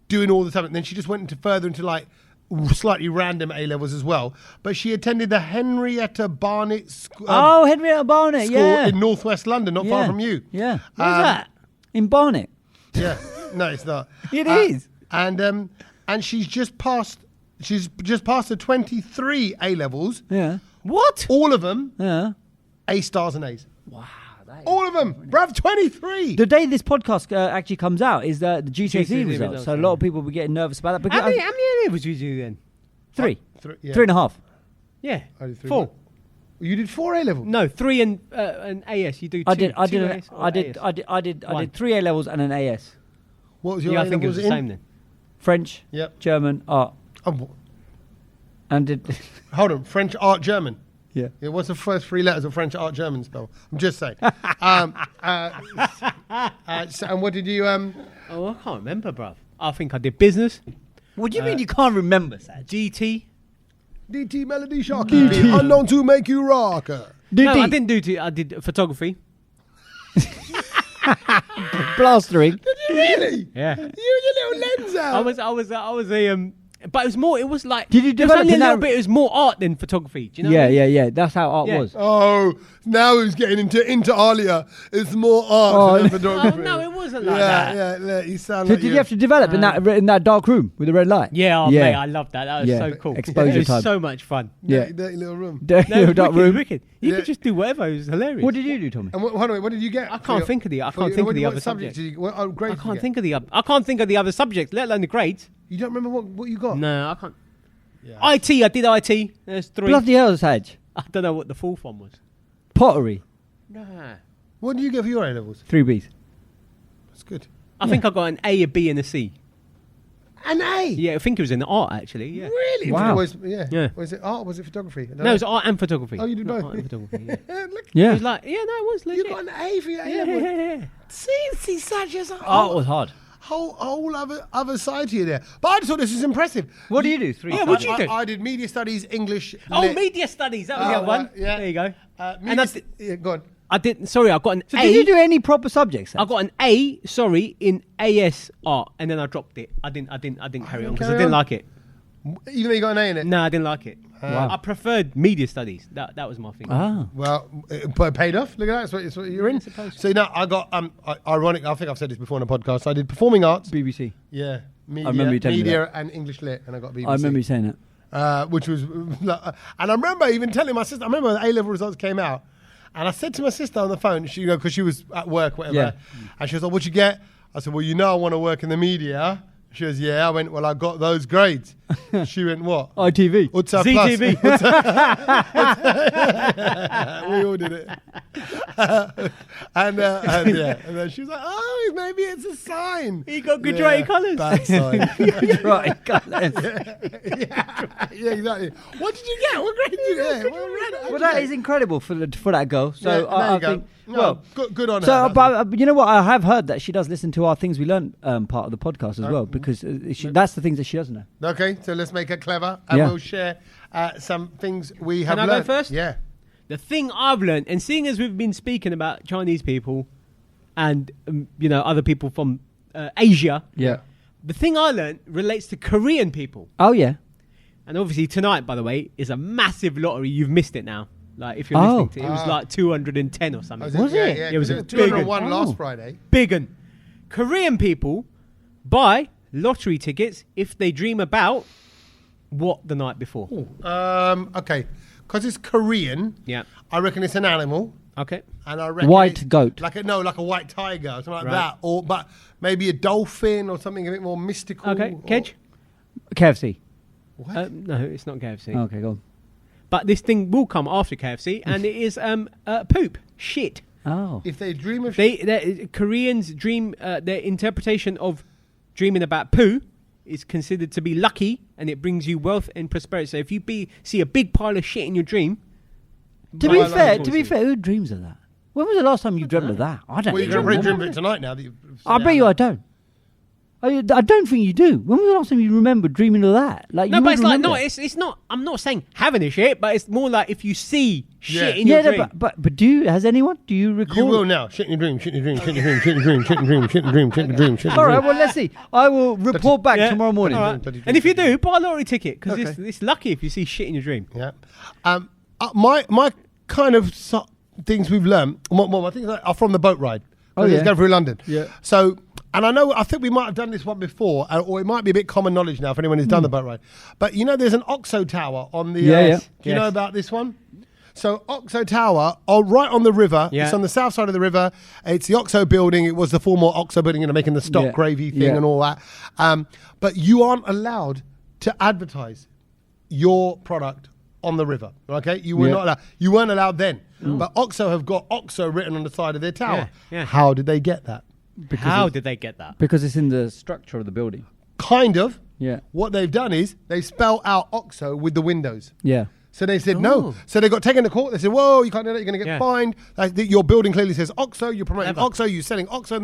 doing all the stuff, and then she just went further into like slightly random A levels as well. But she attended the Henrietta Barnett Henrietta Barnett, School yeah. in northwest London, not far Yeah. from you. Yeah. Where's that? In Barnet. Yeah, no, it's not. It is. And she's just passed. She's just passed the 23 A levels. Yeah. What? All of them Yeah. A stars and A's. Wow. All of them, bruv. 23. The day this podcast actually comes out is the GCSE GCSE results. results, So a lot of people will be getting nervous about that. Because How many A levels did you do then? 3. Yeah. 3.5. Yeah. I did 3. 4. You did 4 A levels. No, 3 and an AS. You do 2. I did 2 AS or I AS? did One. 3 A levels and an AS. What was your Yeah, A I think it was levels the in? same then. French, Yep. German, art, and did Hold on. French, art, German. yeah. Yeah, what's the first 3 letters of French, art, German spell? I'm just saying. So, and what did you? Oh, I can't remember, bruv. I think I did business, What do you mean you can't remember, Saj? GT. DT Melody Sharky, being unknown to make you rock. No, I didn't do I did photography. Plastering. Really? Yeah. You with your little lens out. I was a but it was more. It was like Did you there was develop only a in little that- bit. It was more art than photography. Do you know? what I mean? Yeah. That's how art Yeah. was. Oh, now he's getting into Alia. It's more art Oh, than no. photography. Oh, no, it wasn't like that. Yeah. You sound So like did you have to develop in that dark room with the red light? Yeah, mate, I loved that. That was Yeah. so cool. Exposure it was time. so much fun. Yeah. Dirty little room. Dark No, it was dark wicked, room. wicked. You Yeah. could just do whatever. It was hilarious. What did you do, Tommy? And hold on, what did you get? I can't think of the. I can't think of the other subjects. What grades I did you can't get? think of the. I can't think of the other subjects, let alone the grades. You don't remember what you got? No, I can't. Yeah. IT. I did IT. There's 3. Bloody hell, Saj. I don't know what the fourth one was. Pottery. Nah. What did you get for your A levels? 3 Bs. good. I think I got an A, a B, and a C. An A. Yeah, I think it was in art actually. Yeah. Really? Wow. Yeah. Was it art? Or was it photography? No, it was art and photography. Oh, you did both. Art and photography. Yeah. Look, It Yeah. was like, no, it was legit. you got an A for your A yeah, level. yeah. See, Sach, there's a Art was hard. whole other side to you there. But I just thought this was impressive. What do you do? 3 Yeah, what do you do? I did media studies, English. Oh, lit. media studies. That was the Oh, other one. right, yeah. There you go. Media yeah, go on. I didn't. Sorry, I got an So A. did you do any proper subjects? I got an A. Sorry, in AS art, and then I dropped it. I didn't carry on because I carry didn't on? like it. Even though you got an A in it. No, I didn't like it. Wow. I preferred media studies. That was my thing. Ah. Well, it paid off. Look at that. That's what you're in. suppose. So now I got ironic. I think I've said this before on the podcast. I did performing arts. BBC. Yeah, media, remember you telling me media and English lit, and I got BBC. I remember you saying that. Which was, and I remember even telling my sister. I remember when the A-level results came out, and I said to my sister on the phone, she because she was at work, whatever, Yeah. and she was like, "What'd you get?" I said, "Well, I want to work in the media." She goes, "Yeah." I went, "Well, I got those grades." She went, "What?" ITV. Utsa ZTV. Plus. We all did it. and then she was like, "Oh, maybe it's a sign." You got Gujarati colours. Bad sign. Right, colours. yeah, exactly. What did you get? What grade did you get? Well, that is incredible for that girl. So Yeah, there I you go. think. No, Well, good on her. so that's but you know what? I have heard that she does listen to our Things We Learn part of the podcast as well, because that's the things that she doesn't know. all. Okay, so let's make it clever, and Yeah. we'll share some things we have Can I go learned. first? Yeah. The thing I've learned, and seeing as we've been speaking about Chinese people and other people from Asia, Yeah. the thing I learned relates to Korean people. Oh yeah. And obviously tonight, by the way, is a massive lottery. You've missed it now. Like if you're Oh. listening to it, it was like 210 or something. Was it? Yeah, It was yeah, a 201 big- last oh. Friday. Big un. Korean people buy lottery tickets if they dream about what the night before. Okay, because it's Korean. Yeah. I reckon it's an animal. Okay. And I reckon White it's goat. like a white tiger, or something like Right. that, but maybe a dolphin or something a bit more mystical. Okay. or- Kedge? KFC. What? No, it's not KFC. Okay, go on. But this thing will come after KFC, and it is poop. Shit. Oh. If they dream of Koreans dream, their interpretation of dreaming about poo is considered to be lucky, and it brings you wealth and prosperity. So if you see a big pile of shit in your dream, To Well, be fair, who dreams of that? When was the last time you dreamt of that? I don't. well, you're even going to remember. dream of it tonight now. That I bet you I don't. I don't think you do. When was the last time you remember dreaming of that? Like no, you but would it's like remember no, it. it's not. I'm not saying having a shit, but it's more like if you see shit Yeah. in your Yeah, dream. no, but do you? Has anyone? Do you recall? You will now. Shit in your dream. Shit in your dream. Shit in your dream. Shit in your dream. Shit in your dream. Shit in your dream. Shit in your dream. Shit in your All dream. right. Well, let's see. I will report back Yeah. tomorrow morning. All right. Bloody And if you dream. do, buy a lottery ticket because Okay. it's lucky if you see shit in your dream. Yeah. My kind of things we've learned. My things are from the boat ride. Oh, It's yeah. going through London. Yeah. So, and I think we might have done this one before, or it might be a bit common knowledge now for anyone who's done the boat ride. But there's an OXO tower on the. Yeah, yeah. Do you know about this one? So OXO Tower, right on the river. Yeah. It's on the south side of the river. It's the OXO building. It was the former OXO building, making the stock Yeah. gravy thing Yeah. and all that. But you aren't allowed to advertise your product on the river. Okay, you were Yeah. not allowed. You weren't allowed then. But OXO have got OXO written on the side of their tower. Yeah, yeah. How did they get that? How did they get that? Because it's in the structure of the building. Kind of. Yeah. What they've done is they spell out OXO with the windows. Yeah. So they said no. So they got taken to court. They said, "Whoa, you can't do that. You're going to get Yeah. fined. Your building clearly says OXO. You're promoting Clever. OXO. You're selling OXO."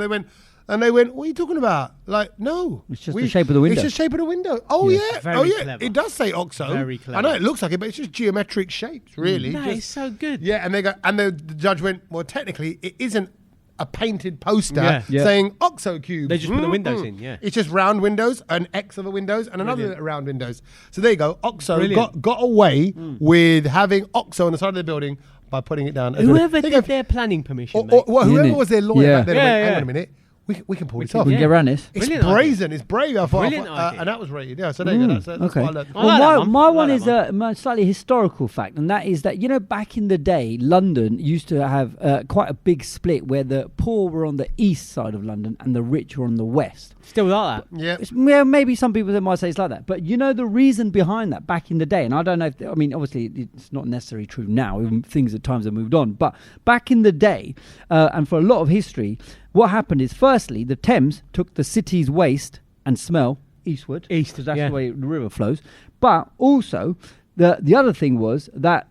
And they went, "What are you talking about? Like, no, It's just the shape of the window. It's just shape of the window. Oh yeah, Very oh yeah. clever. It does say OXO. Very I clever. know it looks like it, but it's just geometric shapes, really. That Just- is so good. Yeah, and the judge went, "Well, technically, it isn't a painted poster Yeah. Yeah. saying OXO cube. They just put the windows in, yeah. It's just round windows, an X of a windows, and another Brilliant. round windows. So there you go. OXO Brilliant. got away with having OXO on the side of the building by putting it down. as Whoever They did go- their planning permission, or, mate. whoever Innit? was their lawyer Yeah. back then Yeah, went, hang yeah. on a minute, we can pull this can- off. We can Yeah. get around this. It's Brilliant brazen. It's brave. Brilliant idea. And that was rated. Yeah. So there you go. That's Okay. what I learned. I like that one. my I one like is that a slightly historical fact, and that is that back in the day, London used to have quite a big split where the poor were on the east side of London and the rich were on the west. Still like that. Yeah. Maybe some people might say it's like that, but the reason behind that back in the day, and I don't know if obviously it's not necessarily true now. Even things at times have moved on, but back in the day, and for a lot of history, what happened is, firstly, the Thames took the city's waste and smell eastward. East, because that's yeah. the way the river flows. But also, the other thing was that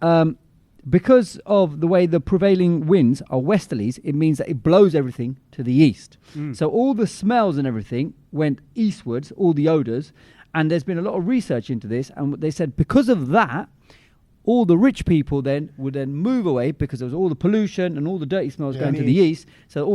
because of the way the prevailing winds are westerlies, it means that it blows everything to the east. So all the smells and everything went eastwards, all the odours. And there's been a lot of research into this, and they said because of that, all the rich people would move away because there was all the pollution and all the dirty smells going to the east. So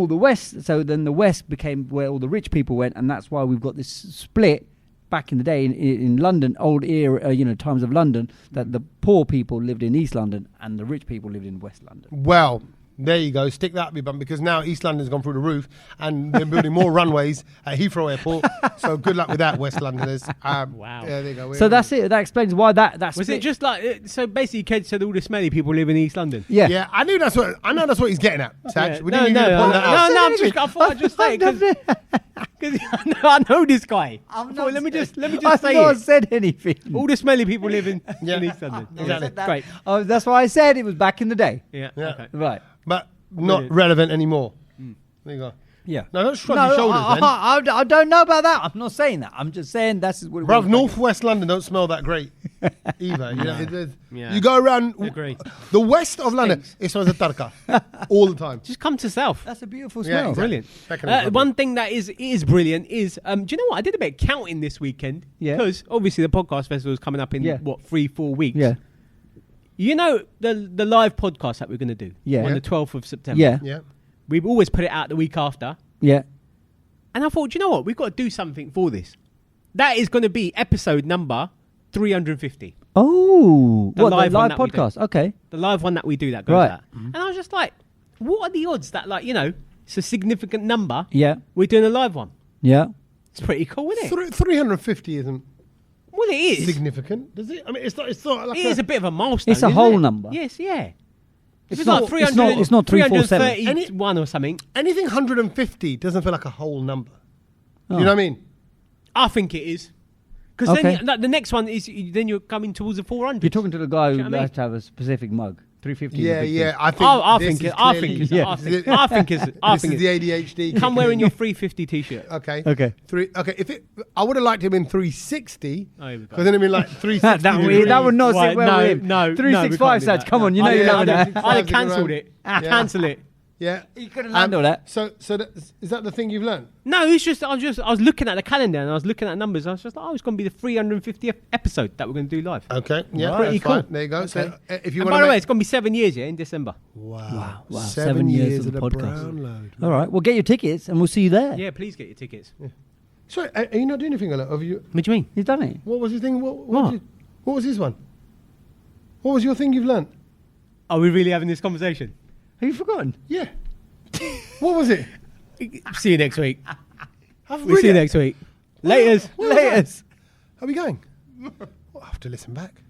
then the west became where all the rich people went, and that's why we've got this split back in the day in London, old era, times of London, that the poor people lived in East London and the rich people lived in West London. Well, there you go. Stick that up your bum, because now East London's gone through the roof and they're building more runways at Heathrow Airport. So good luck with that, West Londoners. Wow. Yeah, there you go. So that's it. That explains why that's. Was it just like so? Basically, Ked said all the smelly people live in East London. Yeah. Yeah, I know that's what he's getting at, Sach. Yeah. We didn't even point that out. No. I thought I'd just say it because I know this guy. Let me just I've say not it. said anything. All the smelly people live in Yeah. East London. Exactly. Great. Oh, that's why I said it was back in the day. Yeah. Yeah. Okay. Right. But not Brilliant. relevant anymore. There you go. Yeah. No, don't shrug your shoulders, then. I don't know about that. I'm not saying that. I'm just saying that's what it Bruv, was. northwest London don't smell that great either. Yeah. You go around Agree. the west of London, it smells of tarka all the time. Just come to South. That's a beautiful Yeah, smell. exactly. Brilliant. Second and One thing that is brilliant is, do you know what? I did a bit of counting this weekend. Yeah. Because obviously the podcast festival is coming up in, 3-4 weeks. Yeah. You know the live podcast that we're going to do Yeah. on the 12th of September. Yeah. Yeah. We've always put it out the week after. Yeah. And I thought, do you know what? We've got to do something for this. That is going to be episode number 350. Oh, The what, live the one live that we do. podcast? Okay. The live one that we do that goes Right. out. And I was just like, what are the odds that, it's a significant number. Yeah. We're doing a live one. Yeah. It's pretty cool, isn't it? 350 isn't Well, it is. significant, does it? I mean, it's not like It is a bit of a milestone. It's a isn't whole it? number. Yes, yeah. If It's like not- 300, it's not 347. 331 or something, anything 150 doesn't feel like a whole number. Oh. You know what I mean? I think it is. Because Okay. then the next one is then you're coming towards the 400. You're talking to the guy Do you who know what I has to have a specific mug. 350. Yeah, is a big yeah. thing. I think. I this think is it. I clearly- think it's. Yeah. I think. I think it's. I This think is it's. the ADHD. Come wearing your 350 t-shirt. Okay. Okay. Okay. I would have liked him in 360. Oh, here we go. Because then it'd been like 360. that would not Right, sit well with him. no, 365 we can't do Sach, that. come on, you No. know Oh, you're yeah, loving I that. don't- I'd have cancelled it. Yeah. Cancel it. Yeah. You couldn't handle that. So is that the thing you've learned? No, it's just I was looking at the calendar and I was looking at numbers. I was just like, it's going to be the 350th episode that we're going to do live. Okay. Yeah. Right. Pretty Pretty cool. cool. There you go. So if you And want by to the way, it's going to be 7 years, in December. wow. Wow. 7 years of the of the podcast. brown load. All right, well, get your tickets and we'll see you there. Yeah, please get your tickets. Sorry, are you not doing anything on it? Have you? What do you mean? You've done it. What was his thing? What? What was his one? What was your thing you've learned? Are we really having this conversation? Have you forgotten? Yeah. What was it? See you next week. I've We'll see you really- next week. Laters. What was that? Laters. Are we going? I'll have to listen back.